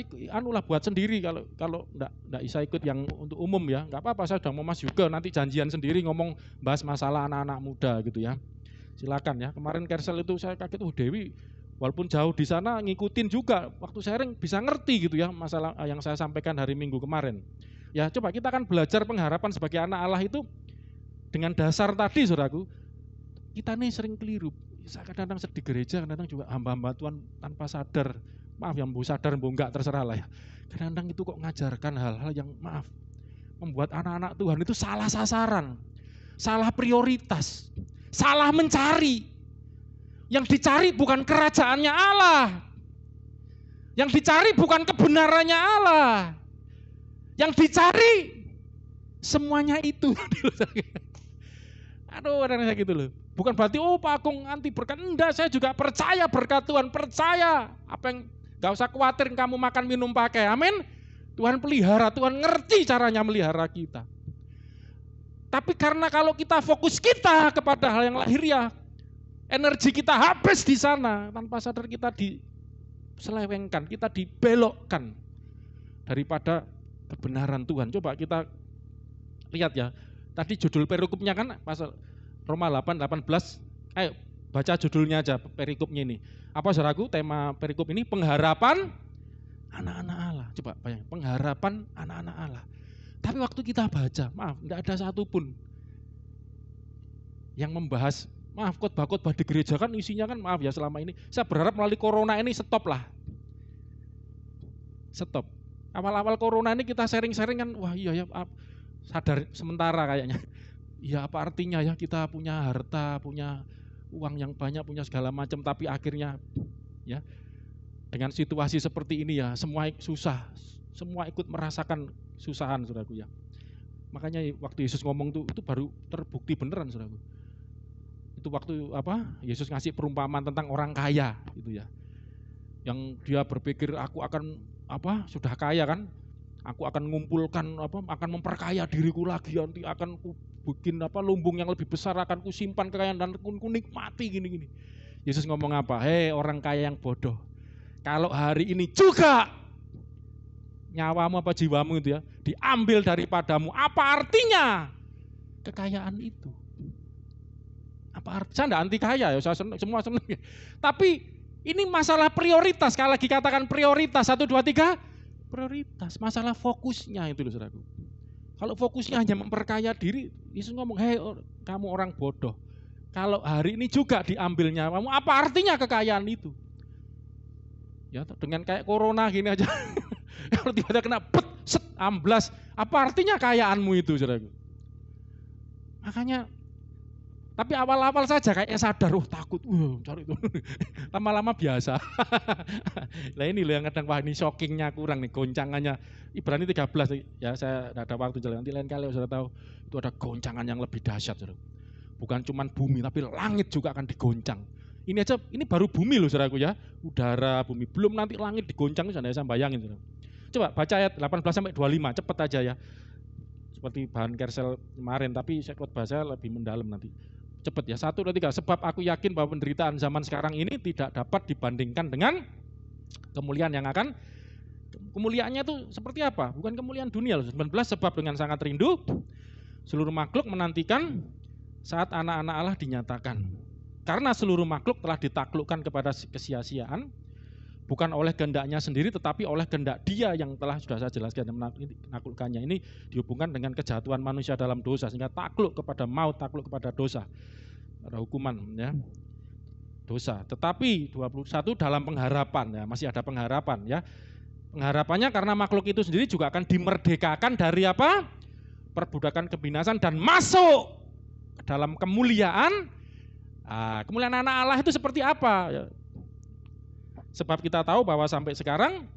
buat sendiri, kalau enggak bisa ikut yang untuk umum ya, enggak apa-apa, saya udah mau mas juga, nanti janjian sendiri ngomong bahas masalah anak-anak muda gitu ya, silakan ya. Kemarin Kersel itu saya kaget, Dewi walaupun jauh di sana ngikutin juga, waktu sharing bisa ngerti gitu ya masalah yang saya sampaikan hari Minggu kemarin. Ya coba kita akan belajar pengharapan sebagai anak Allah itu dengan dasar tadi saudaraku, Kita nih sering keliru. Saya kadang-kadang sedih gereja, kadang-kadang juga hamba-hamba Tuhan tanpa sadar. Maaf yang bu sadar, bu enggak, terserah lah ya. Kadang-kadang itu kok ngajarkan hal-hal yang maaf, membuat anak-anak Tuhan itu salah sasaran, salah prioritas, salah mencari. Yang dicari bukan kerajaannya Allah. Yang dicari bukan kebenarannya Allah. Yang dicari semuanya itu. Aduh, kadang-kadang gitu loh. Bukan berarti Pak Agung anti berkat. Enggak, saya juga percaya berkat Tuhan, percaya. Apa yang enggak usah khawatir kamu makan minum pakai. Amin. Tuhan pelihara, Tuhan ngerti caranya melihara kita. Tapi karena kalau kita fokus kita kepada hal yang lahiriah, energi kita habis di sana, tanpa sadar kita diselewengkan, kita dibelokkan daripada kebenaran Tuhan. Coba kita lihat ya. Tadi judul perikopnya kan pasal Roma 8:18. Ayo baca judulnya aja perikopnya ini. Apa saudaraku tema perikop ini? Pengharapan anak-anak Allah. Coba bayang, pengharapan anak-anak Allah. Tapi waktu kita baca, maaf, enggak ada satupun yang membahas, maaf, khotbah-khotbah di gereja kan isinya kan, maaf ya selama ini, saya berharap melalui corona ini stop lah. Stop. Awal-awal corona ini kita sharing-sharing kan, wah iya ya, sadar sementara kayaknya. Ya apa artinya ya kita punya harta, punya uang yang banyak, punya segala macam, tapi akhirnya ya dengan situasi seperti ini ya semua susah, semua ikut merasakan susahan, saudaraku ya. Makanya waktu Yesus ngomong itu baru terbukti beneran, saudaraku. Itu waktu Yesus ngasih perumpamaan tentang orang kaya gitu ya. Yang dia berpikir aku akan sudah kaya kan? Aku akan mengumpulkan akan memperkaya diriku lagi, nanti akan bikin lumbung yang lebih besar, akan kusimpan kekayaan dan ku nikmati gini-gini. Yesus ngomong apa? Hei orang kaya yang bodoh. Kalau hari ini juga nyawamu apa jiwamu itu ya diambil daripadamu, apa artinya kekayaan itu? Apa artinya? Saya enggak anti kaya ya, saya semua senang. Tapi ini masalah prioritas. Sekali lagi katakan prioritas. 1, 2, 3 prioritas. Masalah fokusnya itu loh saudaraku. Kalau fokusnya hanya memperkaya diri, Yesus ngomong, hei kamu orang bodoh, kalau hari ini juga diambil nyawamu, apa artinya kekayaan itu? Ya dengan kayak corona gini aja. Kalau tiba-tiba kena amblas, apa artinya kekayaanmu itu, saudaraku? Makanya, tapi awal-awal saja kayaknya sadar, takut, cari itu. Lama-lama biasa. Nah ini loh yang kadang, wah ini shockingnya kurang nih, goncangannya. Ibrani 13, ya saya tidak ada waktu jalan, nanti lain kali sudah tahu, itu ada goncangan yang lebih dahsyat, saudaraku. Bukan cuma bumi, tapi langit juga akan digoncang. Ini aja, ini baru bumi loh saudaraku ya, udara, bumi, belum nanti langit digoncang, saya bayangin saudara. Coba baca ayat 18-25, cepet aja ya. Seperti bahan Kersel kemarin, tapi saya khotbah saya lebih mendalam nanti. Cepet ya, 1, 2, 3. Sebab aku yakin bahwa penderitaan zaman sekarang ini tidak dapat dibandingkan dengan kemuliaan yang akan. Kemuliaannya itu seperti apa? Bukan kemuliaan dunia loh. 19, sebab dengan sangat rindu seluruh makhluk menantikan saat anak-anak Allah dinyatakan. Karena seluruh makhluk telah ditaklukkan kepada kesia-siaan, bukan oleh kehendaknya sendiri, tetapi oleh kehendak Dia yang telah sudah saya jelaskan dan menaklukkannya. Ini dihubungkan dengan kejatuhan manusia dalam dosa, sehingga takluk kepada maut, takluk kepada dosa, ada hukuman ya, dosa. Tetapi 21 dalam pengharapan ya, masih ada pengharapan ya. Pengharapannya karena makhluk itu sendiri juga akan dimerdekakan dari perbudakan kebinasan dan masuk ke dalam kemuliaan. Kemuliaan anak Allah itu seperti apa? Sebab kita tahu bahwa sampai sekarang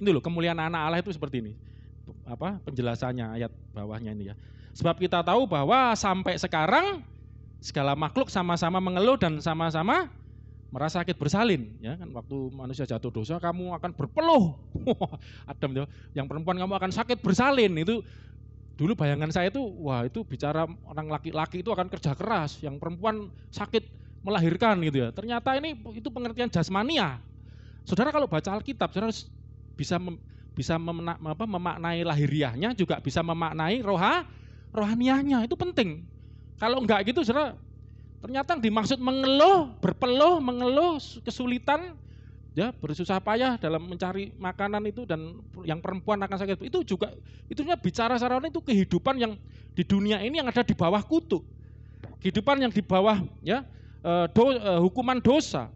ini loh, kemuliaan anak Allah itu seperti ini. Penjelasannya ayat bawahnya ini ya. Sebab kita tahu bahwa sampai sekarang segala makhluk sama-sama mengeluh dan sama-sama merasa sakit bersalin, ya kan, waktu manusia jatuh dosa kamu akan berpeluh. Adam ya, yang perempuan kamu akan sakit bersalin. Itu dulu bayangan saya itu, wah itu bicara orang laki-laki itu akan kerja keras, yang perempuan sakit melahirkan gitu ya. Ternyata itu pengertian jasmania. Saudara kalau baca Alkitab, saudara harus bisa memaknai lahiriahnya, juga bisa memaknai rohaniahnya. Itu penting. Kalau enggak gitu, saudara, ternyata yang dimaksud mengeluh, kesulitan, ya bersusah payah dalam mencari makanan itu, dan yang perempuan akan sakit itu juga, itu bicara secara itu kehidupan yang di dunia ini yang ada di bawah kutuk. kehidupan yang di bawah ya hukuman dosa,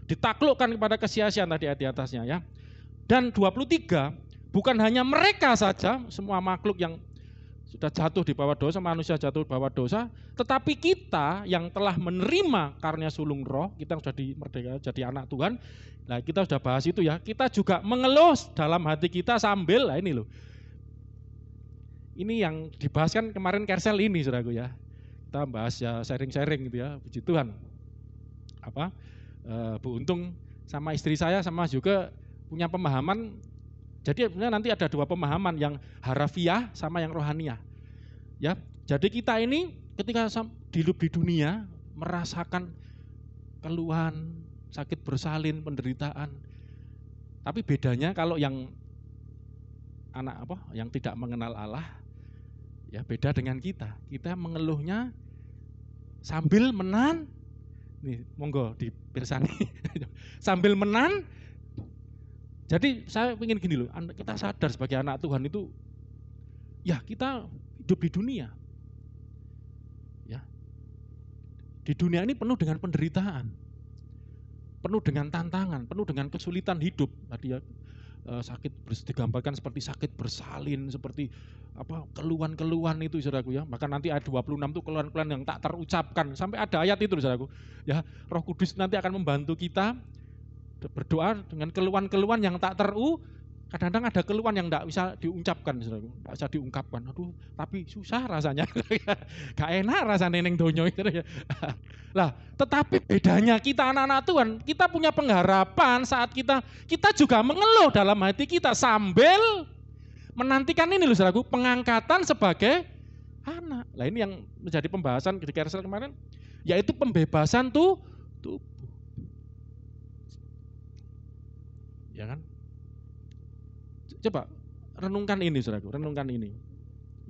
ditaklukkan kepada kesia-siaan tadi di atasnya ya. Dan 23, bukan hanya mereka saja, semua makhluk yang sudah jatuh di bawah dosa, manusia jatuh di bawah dosa, tetapi kita yang telah menerima karunia sulung roh, kita yang sudah dimerdekakan jadi anak Tuhan. Nah, kita sudah bahas itu ya. Kita juga mengeluh dalam hati kita sambil, ini loh. Ini yang dibahas kan kemarin Kersel ini, saudaraku ya. Kita bahas ya sharing-sharing gitu ya, puji Tuhan. Bu Untung sama istri saya sama juga punya pemahaman. Jadi nanti ada 2 pemahaman, yang harafiah sama yang rohaniah. Ya, jadi kita ini ketika hidup di dunia merasakan keluhan, sakit bersalin, penderitaan. Tapi bedanya kalau yang yang tidak mengenal Allah, ya beda dengan kita. Kita mengeluhnya sambil menan. Nih, monggo dipirsani. Sambil menan. Jadi saya ingin gini loh, kita sadar sebagai anak Tuhan itu, ya kita hidup di dunia. Ya. Di dunia ini penuh dengan penderitaan, penuh dengan tantangan, penuh dengan kesulitan hidup. Tadi ya sakit digambarkan seperti sakit bersalin, seperti keluhan-keluhan itu saudaraku ya. Bahkan nanti ayat 26 itu keluhan-keluhan yang tak terucapkan. Sampai ada ayat itu saudaraku. Ya, Roh Kudus nanti akan membantu kita berdoa dengan keluhan-keluhan yang tak kadang-kadang ada keluhan yang tidak bisa diucapkan, tidak bisa diungkapkan. Aduh, tapi susah rasanya, gak enak rasanya neng donyo itu. Lah, tetapi bedanya kita anak-anak Tuhan, kita punya pengharapan saat kita juga mengeluh dalam hati kita sambil menantikan ini loh, saudaraku, pengangkatan sebagai anak. Lah ini yang menjadi pembahasan di Kersel kemarin, yaitu pembebasan tubuh. Ya kan? Coba renungkan ini, saudaraku, renungkan ini.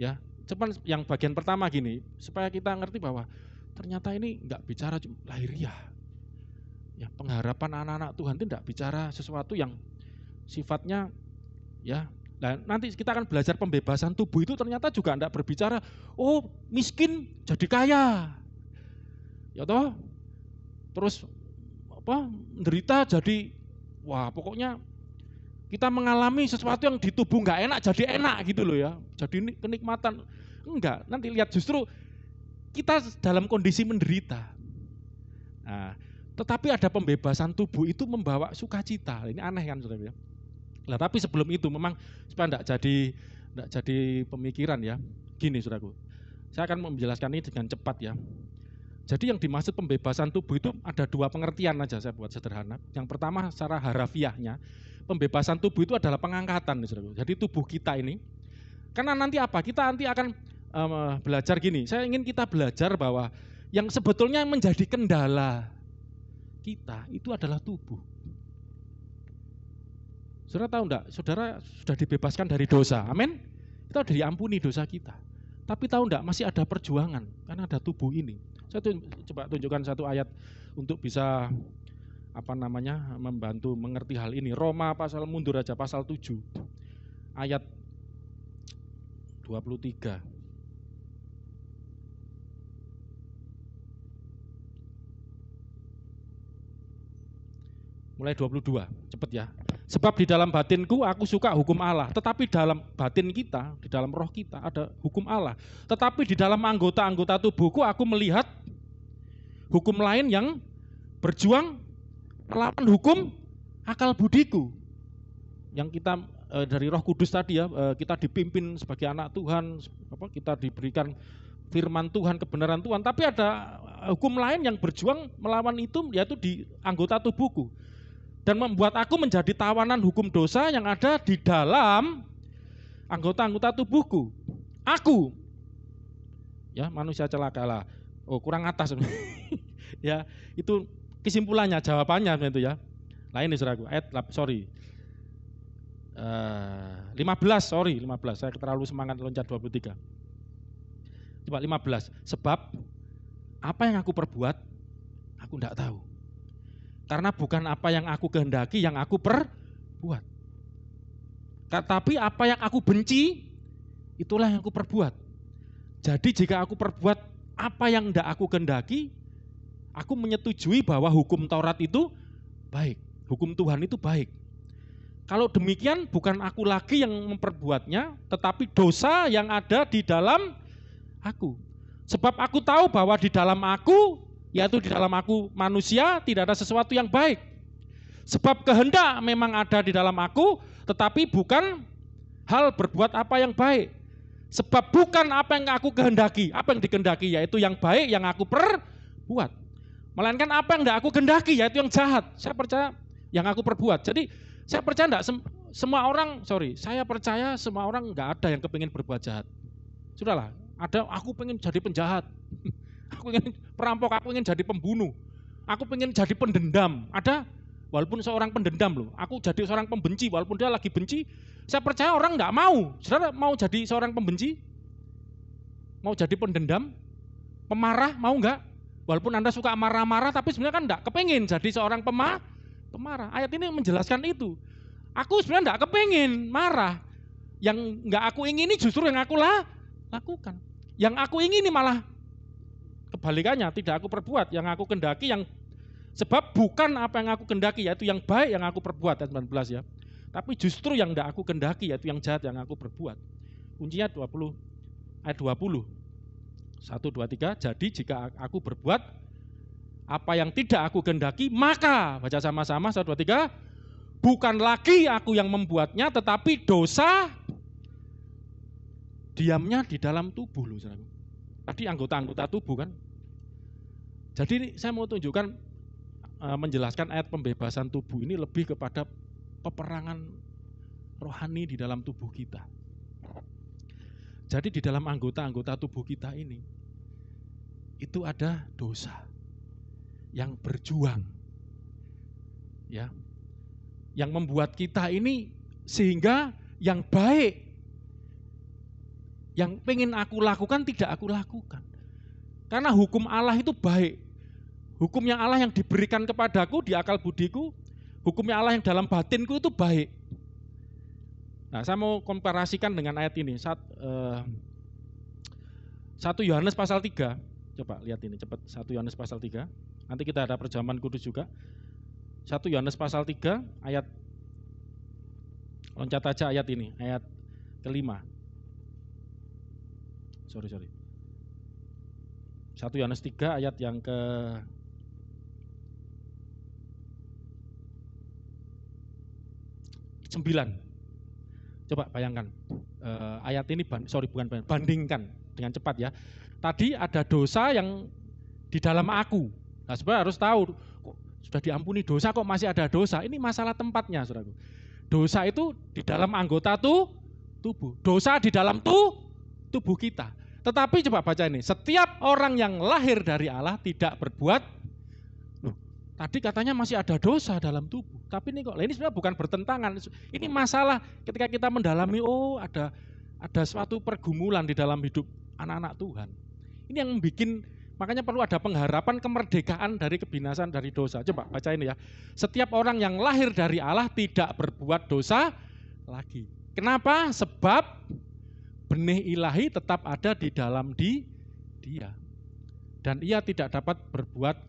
Ya, coba yang bagian pertama gini, supaya kita ngerti bahwa ternyata ini enggak bicara lahiriah. Ya, pengharapan anak-anak Tuhan itu enggak bicara sesuatu yang sifatnya ya. Nah, nanti kita akan belajar pembebasan tubuh itu ternyata juga enggak berbicara miskin jadi kaya. Ya toh? Terus menderita jadi pokoknya kita mengalami sesuatu yang di tubuh enggak enak jadi enak gitu loh ya. Jadi kenikmatan. Enggak, nanti lihat justru kita dalam kondisi menderita. Nah, tetapi ada pembebasan tubuh itu membawa sukacita. Ini aneh kan saudara ya. Nah, tapi sebelum itu memang supaya enggak jadi pemikiran ya. Gini saudaraku. Saya akan menjelaskan ini dengan cepat ya. Jadi yang dimaksud pembebasan tubuh itu ada 2 pengertian aja, saya buat sederhana. Yang pertama secara harafiahnya, pembebasan tubuh itu adalah pengangkatan. Jadi tubuh kita ini, karena nanti kita nanti akan belajar gini, saya ingin kita belajar bahwa yang sebetulnya menjadi kendala kita itu adalah tubuh. Saudara tahu enggak, saudara sudah dibebaskan dari dosa, amin? Kita sudah diampuni dosa kita. Tapi tahu enggak, masih ada perjuangan, karena ada tubuh ini. Saya coba tunjukkan satu ayat untuk bisa membantu mengerti hal ini. Roma mundur aja pasal 7 ayat 23. Mulai 22, cepet ya. Sebab di dalam batinku aku suka hukum Allah, tetapi dalam batin kita, di dalam roh kita ada hukum Allah. Tetapi di dalam anggota-anggota tubuhku aku melihat hukum lain yang berjuang melawan hukum akal budiku. Yang kita dari Roh Kudus tadi ya, kita dipimpin sebagai anak Tuhan, kita diberikan firman Tuhan, kebenaran Tuhan, tapi ada hukum lain yang berjuang melawan itu, yaitu di anggota tubuhku. Dan membuat aku menjadi tawanan hukum dosa yang ada di dalam anggota-anggota tubuhku. Aku, ya manusia celaka lah. Kurang atas. Ya, itu kesimpulannya, jawabannya itu ya. Nah ini saudaraku, ayat 15, saya terlalu semangat loncat 23. Coba 15, sebab apa yang aku perbuat, aku enggak tahu. Karena bukan apa yang aku kehendaki yang aku perbuat. Tapi apa yang aku benci, itulah yang aku perbuat. Jadi jika aku perbuat apa yang tidak aku kehendaki, aku menyetujui bahwa hukum Taurat itu baik, hukum Tuhan itu baik. Kalau demikian bukan aku lagi yang memperbuatnya, tetapi dosa yang ada di dalam aku. Sebab aku tahu bahwa di dalam aku, yaitu di dalam aku manusia, tidak ada sesuatu yang baik. Sebab kehendak memang ada di dalam aku, tetapi bukan hal berbuat apa yang baik. Sebab bukan apa yang aku kehendaki, apa yang dikehendaki, yaitu yang baik yang aku perbuat. Melainkan apa yang tidak aku kehendaki, yaitu yang jahat. Saya percaya yang aku perbuat. Jadi saya percaya saya percaya semua orang enggak ada yang kepingin berbuat jahat. Sudahlah, aku pengen jadi penjahat, aku pengen perampok, aku pengen jadi pembunuh, aku pengen jadi pendendam. Ada, walaupun seorang pendendam loh, aku jadi seorang pembenci, walaupun dia lagi benci, saya percaya orang enggak mau. Saudara mau jadi seorang pembenci? Mau jadi pendendam? Pemarah, mau enggak? Walaupun Anda suka marah-marah, tapi sebenarnya kan enggak kepingin jadi seorang pemarah. Ayat ini menjelaskan itu. Aku sebenarnya enggak kepingin marah. Yang enggak aku ingini justru yang aku lakukan. Yang aku ingini malah kebalikannya, tidak aku perbuat. Yang aku kehendaki, yang sebab bukan apa yang aku kehendaki, yaitu yang baik yang aku perbuat, ayat 19 ya. Tapi justru yang enggak aku kehendaki, yaitu yang jahat yang aku perbuat. Kuncinya ayat 20. 1, 2, 3. Jadi jika aku berbuat apa yang tidak aku kehendaki, maka, baca sama-sama, 1, 2, 3, bukan lagi aku yang membuatnya, tetapi dosa diamnya di dalam tubuh loh. Tadi anggota-anggota tubuh kan. Jadi saya mau tunjukkan, menjelaskan ayat pembebasan tubuh ini lebih kepada peperangan rohani di dalam tubuh kita. Jadi di dalam anggota-anggota tubuh kita ini, itu ada dosa yang berjuang, ya, yang membuat kita ini sehingga yang baik, yang pengen aku lakukan tidak aku lakukan. Karena hukum Allah itu baik, hukumnya Allah yang diberikan kepadaku di akal budiku, hukumnya Allah yang dalam batinku itu baik. Nah, saya mau komparasikan dengan ayat ini. 1 Yohanes pasal 3. Coba lihat ini cepat, 1 Yohanes pasal 3. Nanti kita ada perjamuan kudus juga. 1 Yohanes pasal 3 ayat, loncat aja ayat ini, ayat ke-5. Sorry. 1 Yohanes 3 ayat yang ke 9. Coba bayangkan, ayat ini bandingkan dengan cepat ya. Tadi ada dosa yang di dalam aku. Nah, sebenarnya harus tahu, kok sudah diampuni dosa kok masih ada dosa. Ini masalah tempatnya, saudaraku. Dosa itu di dalam anggota tubuh. Dosa di dalam tubuh kita. Tetapi coba baca ini, setiap orang yang lahir dari Allah tidak berbuat. Tadi katanya masih ada dosa dalam tubuh. Tapi ini sebenarnya bukan bertentangan. Ini masalah ketika kita mendalami, ada suatu pergumulan di dalam hidup anak-anak Tuhan. Ini yang bikin, makanya perlu ada pengharapan kemerdekaan dari kebinasan dari dosa. Coba baca ini ya. Setiap orang yang lahir dari Allah tidak berbuat dosa lagi. Kenapa? Sebab benih ilahi tetap ada di dalam dia. Dan ia tidak dapat berbuat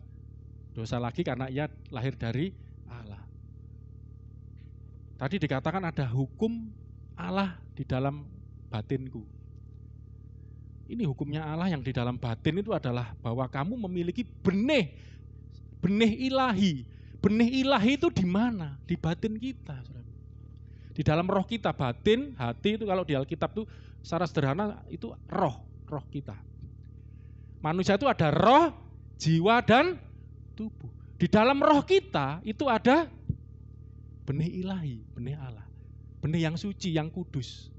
dosa lagi karena ia lahir dari Allah. Tadi dikatakan ada hukum Allah di dalam batinku. Ini hukumnya Allah yang di dalam batin itu adalah bahwa kamu memiliki benih ilahi. Benih ilahi itu di mana? Di batin kita. Di dalam roh kita, batin, hati itu kalau di Alkitab itu secara sederhana itu roh kita. Manusia itu ada roh, jiwa dan tubuh. Di dalam roh kita itu ada benih ilahi, benih Allah. Benih yang suci, yang kudus.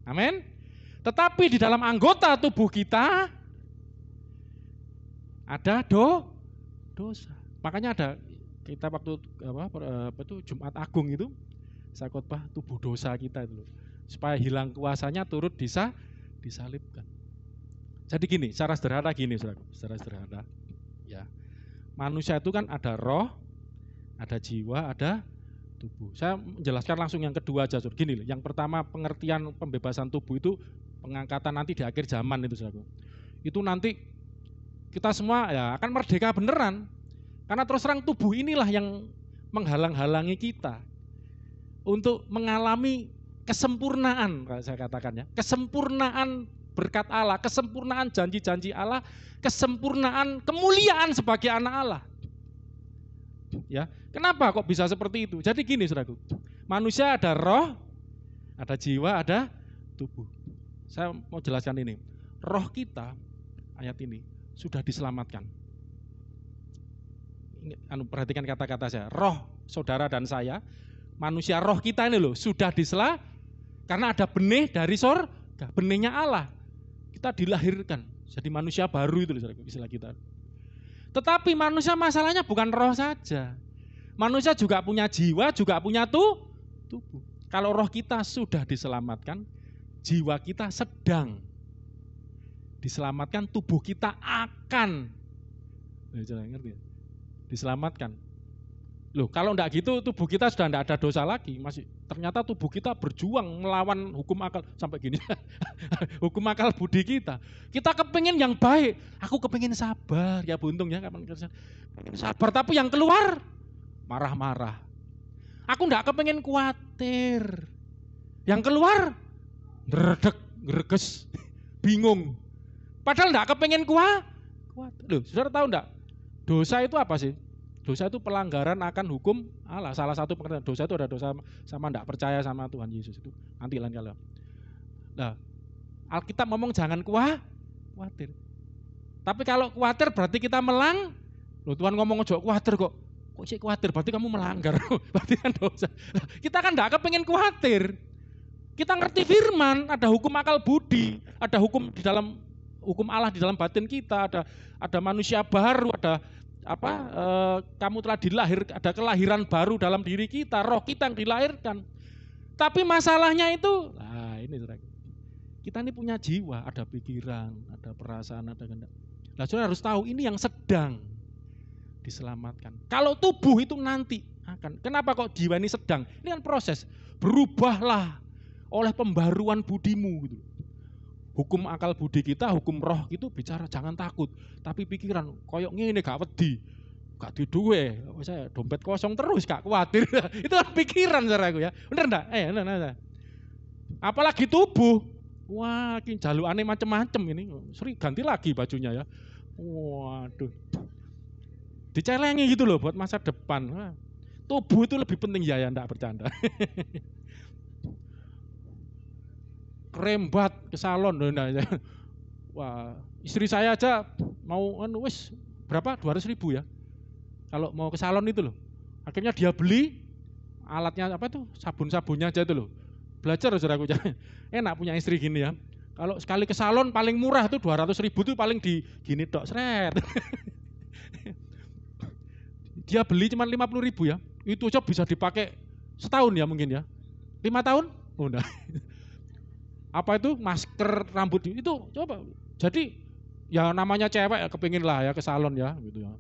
Amin. Tetapi di dalam anggota tubuh kita ada dosa. Makanya ada kita waktu itu Jumat Agung itu saya khotbah tubuh dosa kita itu, supaya hilang kuasanya turut disalibkan. Jadi gini, secara sederhana ya. Manusia itu kan ada roh, ada jiwa, ada tubuh. Saya menjelaskan langsung yang kedua aja, gini. Yang pertama, pengertian pembebasan tubuh itu pengangkatan nanti di akhir zaman itu, saudara. Itu nanti kita semua ya akan merdeka beneran. Karena terus terang tubuh inilah yang menghalang-halangi kita untuk mengalami kesempurnaan, kalau saya katakan ya, kesempurnaan berkat Allah, kesempurnaan janji-janji Allah, kesempurnaan kemuliaan sebagai anak Allah. Ya, kenapa kok bisa seperti itu? Jadi gini, saudaraku, manusia ada roh, ada jiwa, ada tubuh. Saya mau jelaskan ini. Roh kita, ayat ini, sudah diselamatkan. Perhatikan kata-kata saya, roh saudara dan saya, manusia roh kita ini loh, sudah diselamatkan. Karena ada benih dari sorga, benihnya Allah. Kita dilahirkan, jadi manusia baru itu loh, istilah kita. Tetapi manusia masalahnya bukan roh saja. Manusia juga punya jiwa, juga punya tubuh. Kalau roh kita sudah diselamatkan, jiwa kita sedang diselamatkan, tubuh kita akan diselamatkan. Loh, kalau enggak gitu tubuh kita sudah enggak ada dosa lagi. Masih ternyata tubuh kita berjuang melawan hukum akal sampai gini. Hukum akal budi kita. Kita kepingin yang baik. Aku kepingin sabar, ya buntung ya kapan kerja. Sabar, tapi yang keluar marah-marah. Aku enggak kepingin khawatir. Yang keluar ngredeg, greges, bingung. Padahal enggak kepingin khawatir. Loh, saudara tahu enggak? Dosa itu apa sih? Dosa itu pelanggaran akan hukum Allah. Salah satu pengertian dosa itu ada dosa sama enggak percaya sama Tuhan Yesus itu. Nanti lain kali. Nah, Alkitab ngomong jangan khawatir. Tapi kalau khawatir berarti kita Loh, Tuhan ngomong ojo khawatir kok. Kok sih khawatir? Berarti kamu melanggar. Berarti kan dosa. Nah, kita kan enggak kepengin khawatir. Kita ngerti firman, ada hukum akal budi, ada hukum di dalam hukum Allah di dalam batin kita, ada manusia baru, ada kamu telah ada kelahiran baru dalam diri kita, roh kita yang dilahirkan. Tapi masalahnya itu, ini saudara, kita ini punya jiwa, ada pikiran, ada perasaan, ada kehendak. Nah, saudara harus tahu ini yang sedang diselamatkan. Kalau tubuh itu nanti akan. Kenapa kok jiwa ini sedang? Ini kan proses. Berubahlah oleh pembaruan budimu gitu. Hukum akal budi kita, hukum roh itu bicara jangan takut, tapi pikiran koyok ngene gak wedi, gak duwe, saya dompet kosong terus gak khawatir. Itu kan pikiran saudaraku ya. Bener enggak? Bener. Apalagi tubuh. Wah, ini jalukane macem-macem ini. Sering ganti lagi bajunya ya. Waduh. Dicelengi gitu loh buat masa depan. Wah, tubuh itu lebih penting ya enggak bercanda. Rembat ke salon. Wah, istri saya aja mau berapa? 200.000 ya. Kalau mau ke salon itu loh. Akhirnya dia beli alatnya sabun-sabunnya aja itu loh. Belajar saudaraku. Enak punya istri gini ya. Kalau sekali ke salon paling murah tuh 200.000 tuh paling di gini dok seret. Dia beli cuma 50.000 ya. Itu aja bisa dipakai setahun ya mungkin ya. 5 tahun? Oh enggak. Apa itu masker rambut itu coba. Jadi ya namanya cewek ya kepingin lah ya ke salon ya gitu ya.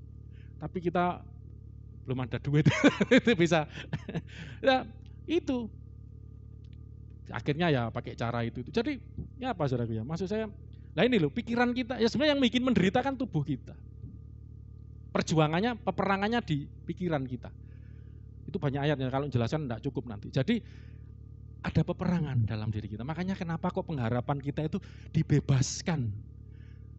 Tapi kita belum ada duit itu bisa. Ya itu akhirnya ya pakai cara itu. Jadi ya apa saudaraku ya? Maksud saya, lah ini loh pikiran kita ya sebenarnya yang bikin menderita kan tubuh kita. Perjuangannya, peperangannya di pikiran kita. Itu banyak ayatnya kalau jelaskan enggak cukup nanti. Jadi ada peperangan dalam diri kita. Makanya kenapa kok pengharapan kita itu dibebaskan.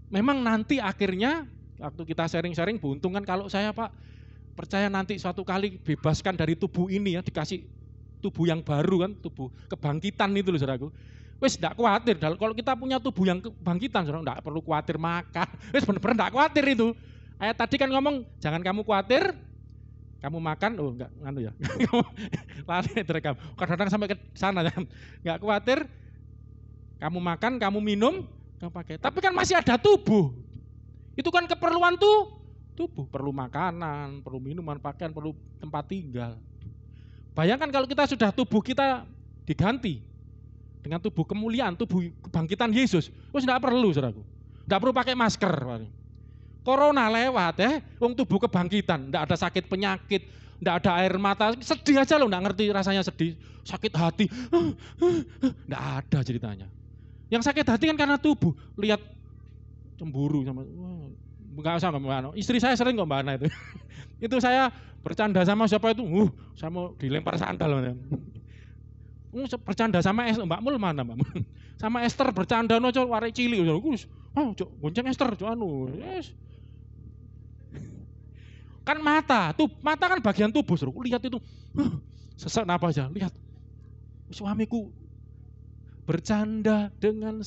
Memang nanti akhirnya waktu kita sharing-sharing beruntung kan kalau saya Pak percaya nanti suatu kali bebaskan dari tubuh ini ya, dikasih tubuh yang baru kan, tubuh kebangkitan itu loh saudaraku. Wes enggak khawatir, kalau kita punya tubuh yang kebangkitan saudara enggak perlu khawatir makan. Wes bener-bener enggak khawatir itu. Ayat tadi kan ngomong jangan kamu khawatir, kamu makan, enggak nganu ya. Lari terekam. Kadang-kadang sampai ke sana ya. Enggak khawatir. Kamu makan, kamu minum, kamu pakai. Tapi kan masih ada tubuh. Itu kan keperluan tubuh, perlu makanan, perlu minuman, pakaian, perlu tempat tinggal. Bayangkan kalau kita sudah tubuh kita diganti dengan tubuh kemuliaan, tubuh kebangkitan Yesus. Wes enggak perlu saudaraku. Enggak perlu pakai masker. Corona lewat ya, wong tubuh kebangkitan, enggak ada sakit penyakit, enggak ada air mata, sedih aja loh, enggak ngerti rasanya sedih, sakit hati, enggak ada ceritanya. Yang sakit hati kan karena tubuh, lihat cemburu sama Enggak usah Mbak Ana. Istri saya sering kok Mbak Ana itu. Itu saya bercanda sama siapa itu, saya mau dilempar sandal. Bercanda sama Mbak Mul mana Mbak Mul? Sama Esther bercanda no cok warek cilik. Cok gonceng Esther cok anu. Yes. Kan mata kan bagian tubuh, Saudara. Lihat itu. Sesak napas aja, lihat. Suamiku bercanda dengan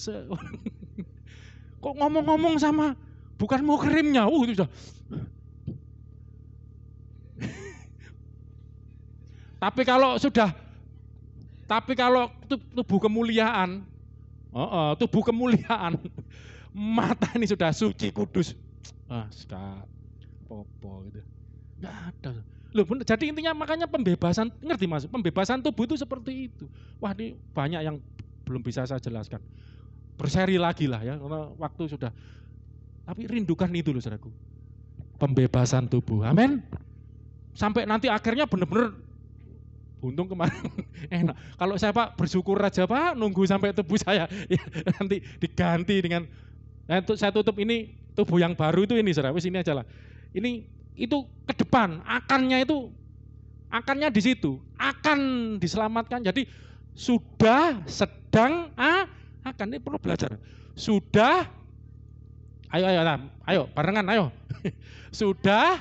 kok ngomong-ngomong sama bukan mau krimnya. Itu sudah. Tapi kalau tubuh kemuliaan, tubuh kemuliaan, mata ini sudah suci kudus. Popo gitu. Enggak ada. Loh, jadi intinya makanya pembebasan, ngerti Mas? Pembebasan tubuh itu seperti itu. Wah, ini banyak yang belum bisa saya jelaskan. Berseri lagi lah ya, karena waktu sudah. Tapi rindukan itu loh saudaraku. Pembebasan tubuh. Amin. Sampai nanti akhirnya benar-benar untung kemarin enak. Kalau saya Pak bersyukur aja Pak, nunggu sampai tubuh saya ya, nanti diganti dengan saya tutup ini tubuh yang baru itu ini saudara. Wis ini aja lah. Ini itu ke depan, akannya di situ, akan diselamatkan. Jadi sudah, sedang, akan, ini perlu belajar. Sudah, ayo barengan, ayo. Sudah,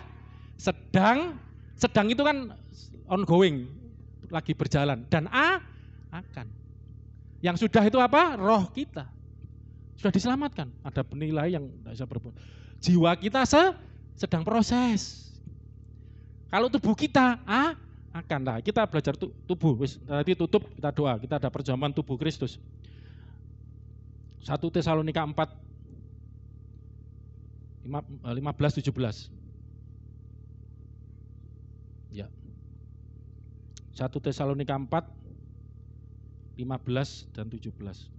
sedang itu kan ongoing, lagi berjalan, dan akan. Yang sudah itu apa? Roh kita sudah diselamatkan. Ada penilai yang tidak bisa berbuat. Jiwa kita sedang proses. Kalau tubuh kita akan. Nah, kita belajar tubuh. Nanti tutup kita doa. Kita ada perjamuan tubuh Kristus. 1 Tesalonika 4 15-17. Ya. 1 Tesalonika 4 15 dan 17.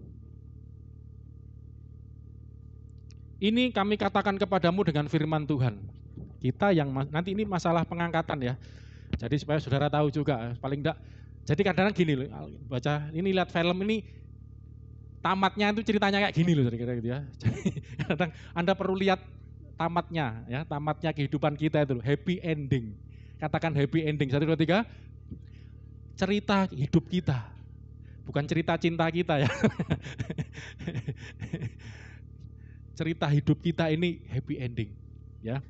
Ini kami katakan kepadamu dengan firman Tuhan. Kita yang nanti ini masalah pengangkatan ya. Jadi supaya saudara tahu juga, paling enggak. Jadi kadang-kadang gini loh, baca ini lihat film ini tamatnya itu ceritanya kayak gini loh kira-kira gitu ya. Jadi kadang Anda perlu lihat tamatnya ya, tamatnya kehidupan kita itu loh, happy ending. Katakan happy ending. 1 2 3. Cerita hidup kita. Bukan cerita cinta kita ya. Cerita hidup kita ini happy ending, ya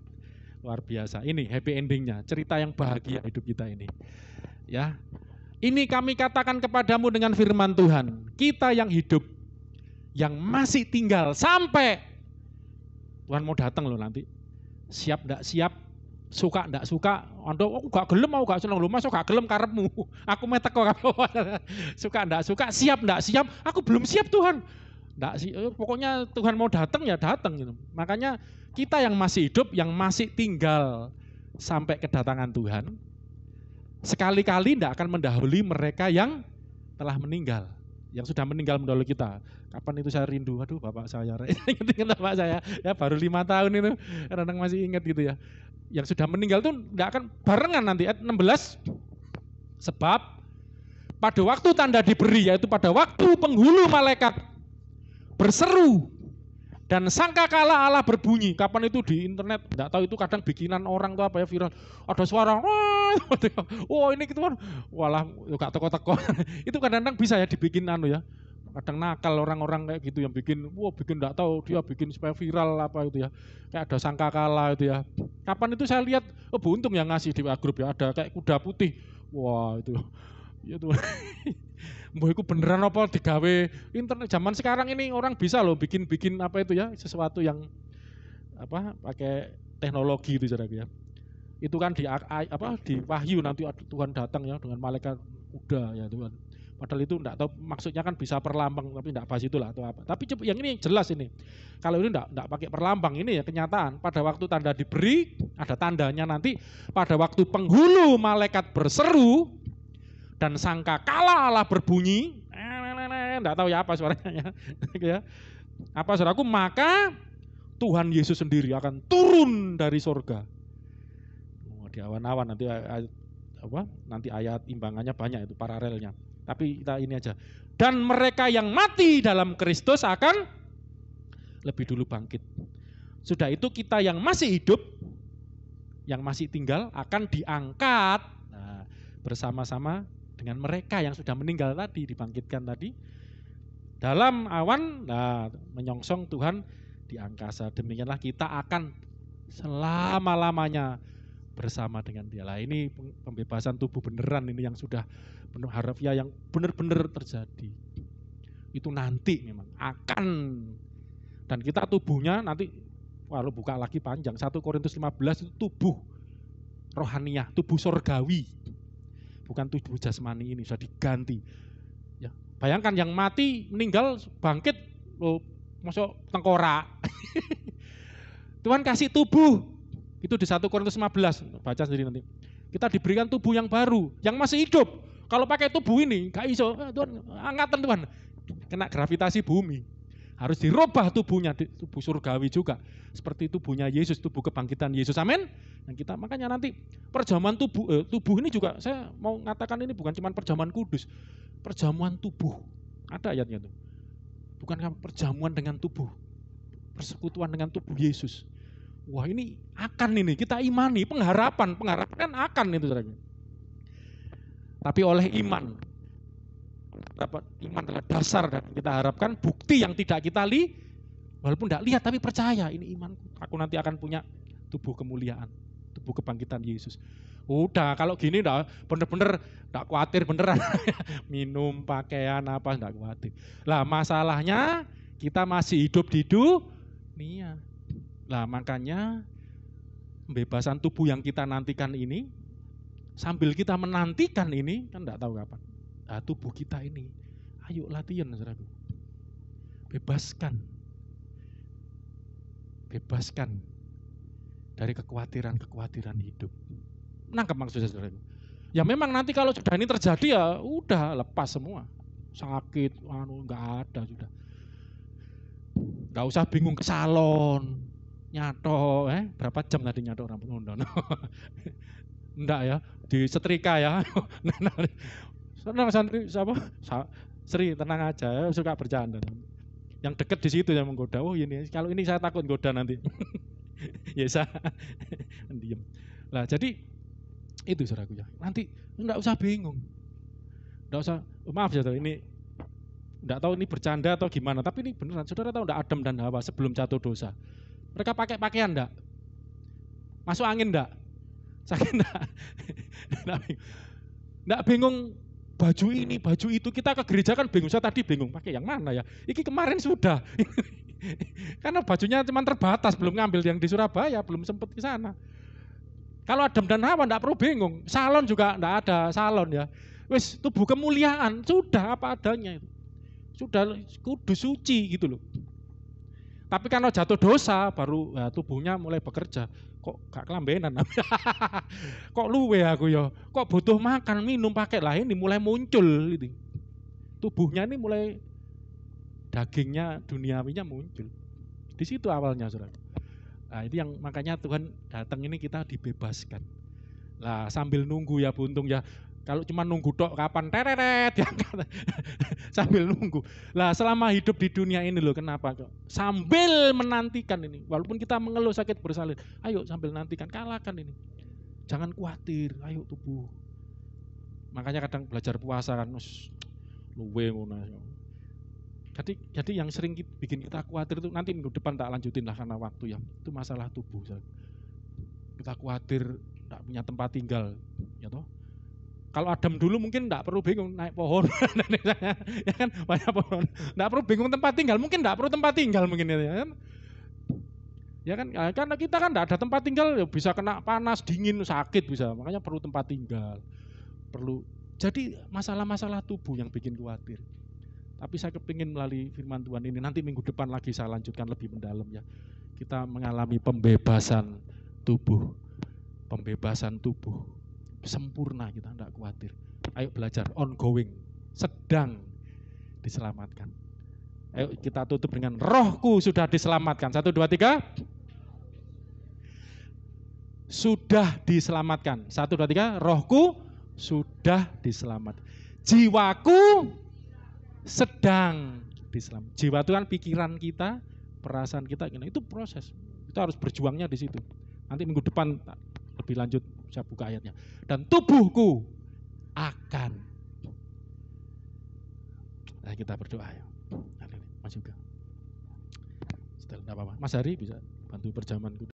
luar biasa. Ini happy endingnya, cerita yang bahagia hidup kita ini, ya. Ini kami katakan kepadamu dengan firman Tuhan, kita yang hidup, yang masih tinggal sampai Tuhan mau datang loh nanti. Siap enggak siap, suka enggak suka, aku gak gelem, aku gak seneng, lu masuk gak gelem karepmu, aku metek kok. Suka enggak suka, siap enggak siap, aku belum siap Tuhan. Nggak sih, pokoknya Tuhan mau datang ya datang gitu. Makanya kita yang masih hidup, yang masih tinggal sampai kedatangan Tuhan, sekali-kali tidak akan mendahului mereka yang telah meninggal, yang sudah meninggal mendahului kita. Kapan itu saya rindu, aduh bapak saya, ingat bapak saya, ya baru 5 tahun itu, kadang masih ingat gitu ya. Yang sudah meninggal itu tidak akan barengan nanti, ayat 16, sebab pada waktu tanda diberi, yaitu pada waktu penghulu malaikat berseru dan sangkakala Allah berbunyi. Kapan itu di internet? Enggak tahu, itu kadang bikinan orang tuh apa ya, viral. Ada suara, wah ini gitu kan. Walah, gak teko-teko. Itu kadang-kadang bisa ya dibikin ya. Kadang nakal orang-orang kayak gitu yang bikin enggak tahu dia bikin supaya viral apa itu ya. Kayak ada sangkakala itu ya. Kapan itu saya lihat, Buntung yang ngasih di grup ya, ada kayak kuda putih. Wah, itu. Ya tuh. Mbah iku beneran apa digawe internet zaman sekarang ini, orang bisa loh bikin apa itu ya, sesuatu yang apa pakai teknologi itu saudara ya. Itu kan di wahyu nanti Tuhan datang ya dengan malaikat kuda ya Tuhan. Padahal itu enggak tahu maksudnya kan bisa perlambang, tapi enggak bahas itulah atau apa. Tapi yang ini jelas ini. Kalau ini enggak pakai perlambang, ini ya kenyataan. Pada waktu tanda diberi, ada tandanya nanti pada waktu penghulu malaikat berseru dan sangkakala Allah berbunyi, enggak tahu ya apa suaranya ya. Apa saudaraku, maka Tuhan Yesus sendiri akan turun dari sorga. Di awan-awan nanti ayat imbangannya banyak itu paralelnya. Tapi kita ini aja. Dan mereka yang mati dalam Kristus akan lebih dulu bangkit. Sudah itu kita yang masih hidup, yang masih tinggal akan diangkat bersama-sama dengan mereka yang sudah meninggal tadi, dibangkitkan tadi. Dalam awan, menyongsong Tuhan di angkasa. Demikianlah kita akan selama-lamanya bersama dengan Dia. Lah ini pembebasan tubuh beneran ini yang sudah penuh harafiah yang benar-benar terjadi. Itu nanti memang akan. Dan kita tubuhnya nanti, kalau buka lagi panjang, 1 Korintus 15 itu tubuh rohaniah, tubuh sorgawi. Bukan tubuh jasmani ini, sudah diganti. Ya, bayangkan yang mati, meninggal, bangkit, masuk tengkorak. Tuhan kasih tubuh, itu di 1 Korintus 15, baca sendiri nanti. Kita diberikan tubuh yang baru, yang masih hidup. Kalau pakai tubuh ini, gak iso, Tuhan, angkatan Tuhan, kena gravitasi bumi. Harus dirubah tubuhnya, tubuh surgawi juga. Seperti tubuhnya Yesus, tubuh kebangkitan Yesus, amin. Dan kita makanya nanti perjamuan tubuh ini juga, saya mau mengatakan ini bukan cuma perjamuan kudus, perjamuan tubuh. Ada ayatnya tuh. Bukan perjamuan dengan tubuh, persekutuan dengan tubuh Yesus. Wah ini akan ini, kita imani, pengharapan kan akan itu. Tapi oleh iman, iman adalah dasar dan kita harapkan bukti yang tidak kita walaupun tidak lihat tapi percaya, ini iman, aku nanti akan punya tubuh kemuliaan, tubuh kebangkitan Yesus. Udah kalau gini bener-bener tidak khawatir beneran. Minum, pakaian apa tidak khawatir. Lah masalahnya kita masih hidup di dunia. Lah makanya pembebasan tubuh yang kita nantikan ini, sambil kita menantikan ini kan tidak tahu kapan. Nah, tubuh kita ini, ayo latihan saudaraku. Bebaskan dari kekhawatiran hidup. Nangkep maksudnya saudaraku. Ya memang nanti kalau sudah ini terjadi ya udah lepas semua. Sakit, enggak ada sudah. Enggak usah bingung ke salon, nyato, berapa jam tadi nyato rambut ngundang. Enggak ya, disetrika ya. Tenang santri, Sri tenang aja, ya, suka bercanda. Yang deket di situ yang menggoda. Oh ini, kalau ini saya takut goda nanti. Ya saya diam. Lah jadi itu saudaraku ya. Nanti enggak usah bingung, enggak usah. Maaf ya, ini enggak tahu ini bercanda atau gimana. Tapi ini beneran. Saudara tahu enggak Adam dan Hawa sebelum jatuh dosa? Mereka pakai pakaian enggak? Masuk angin enggak? Sakit enggak? Enggak bingung. Baju ini, baju itu, kita ke gereja kan bingung, saya tadi bingung, pakai yang mana ya? Iki kemarin sudah, karena bajunya cuma terbatas, belum ngambil yang di Surabaya, belum sempat ke sana. Kalau Adam dan Hawa enggak perlu bingung, salon juga enggak ada salon ya. Wis tubuh kemuliaan, sudah apa adanya itu. Sudah kudus suci gitu loh. Tapi kalau jatuh dosa, baru ya, tubuhnya mulai bekerja. Kok gak kelambenan? Kok luwe aku ya? Kok butuh makan, minum, pakai lah ini mulai muncul gitu. Tubuhnya ini mulai dagingnya, duniawinya muncul. Di situ awalnya saudara. Nah itu yang makanya Tuhan datang ini kita dibebaskan. Lah sambil nunggu ya buntung ya. Kalau cuma nunggu tok kapan tereret ya sambil nunggu. Lah selama hidup di dunia ini loh kenapa kok sambil menantikan ini. Walaupun kita mengeluh sakit bersalin, ayo sambil nantikan, kalahkan ini. Jangan khawatir, ayo tubuh. Makanya kadang belajar puasa kan luwe ngono. Jadi yang sering bikin kita khawatir itu nanti minggu depan tak lanjutin lah karena waktu ya. Itu masalah tubuh. Kita khawatir tak punya tempat tinggal, ya toh. Kalau Adam dulu mungkin enggak perlu bingung naik pohon, ya kan banyak pohon, enggak perlu bingung tempat tinggal, mungkin enggak perlu tempat tinggal mungkin ya kan, ya kan karena kita kan enggak ada tempat tinggal, ya bisa kena panas, dingin, sakit bisa, makanya perlu tempat tinggal, perlu. Jadi masalah-masalah tubuh yang bikin khawatir. Tapi saya kepingin melalui firman Tuhan ini nanti minggu depan lagi saya lanjutkan lebih mendalam ya. Kita mengalami pembebasan tubuh, sempurna, kita tidak khawatir. Ayo belajar, ongoing, sedang diselamatkan. Ayo kita tutup dengan rohku sudah diselamatkan. 1, 2, 3. Sudah diselamatkan. 1, 2, 3. Rohku sudah diselamatkan. Jiwaku sedang diselamatkan. Jiwa itu kan pikiran kita, perasaan kita, itu proses. Kita Kita harus berjuangnya di situ. Nanti minggu depan lebih lanjut saya buka ayatnya. Dan tubuhku akan. Nah, kita berdoa ya. Mas juga. Setelah apa-apa. Mas Hari bisa bantu perjamuan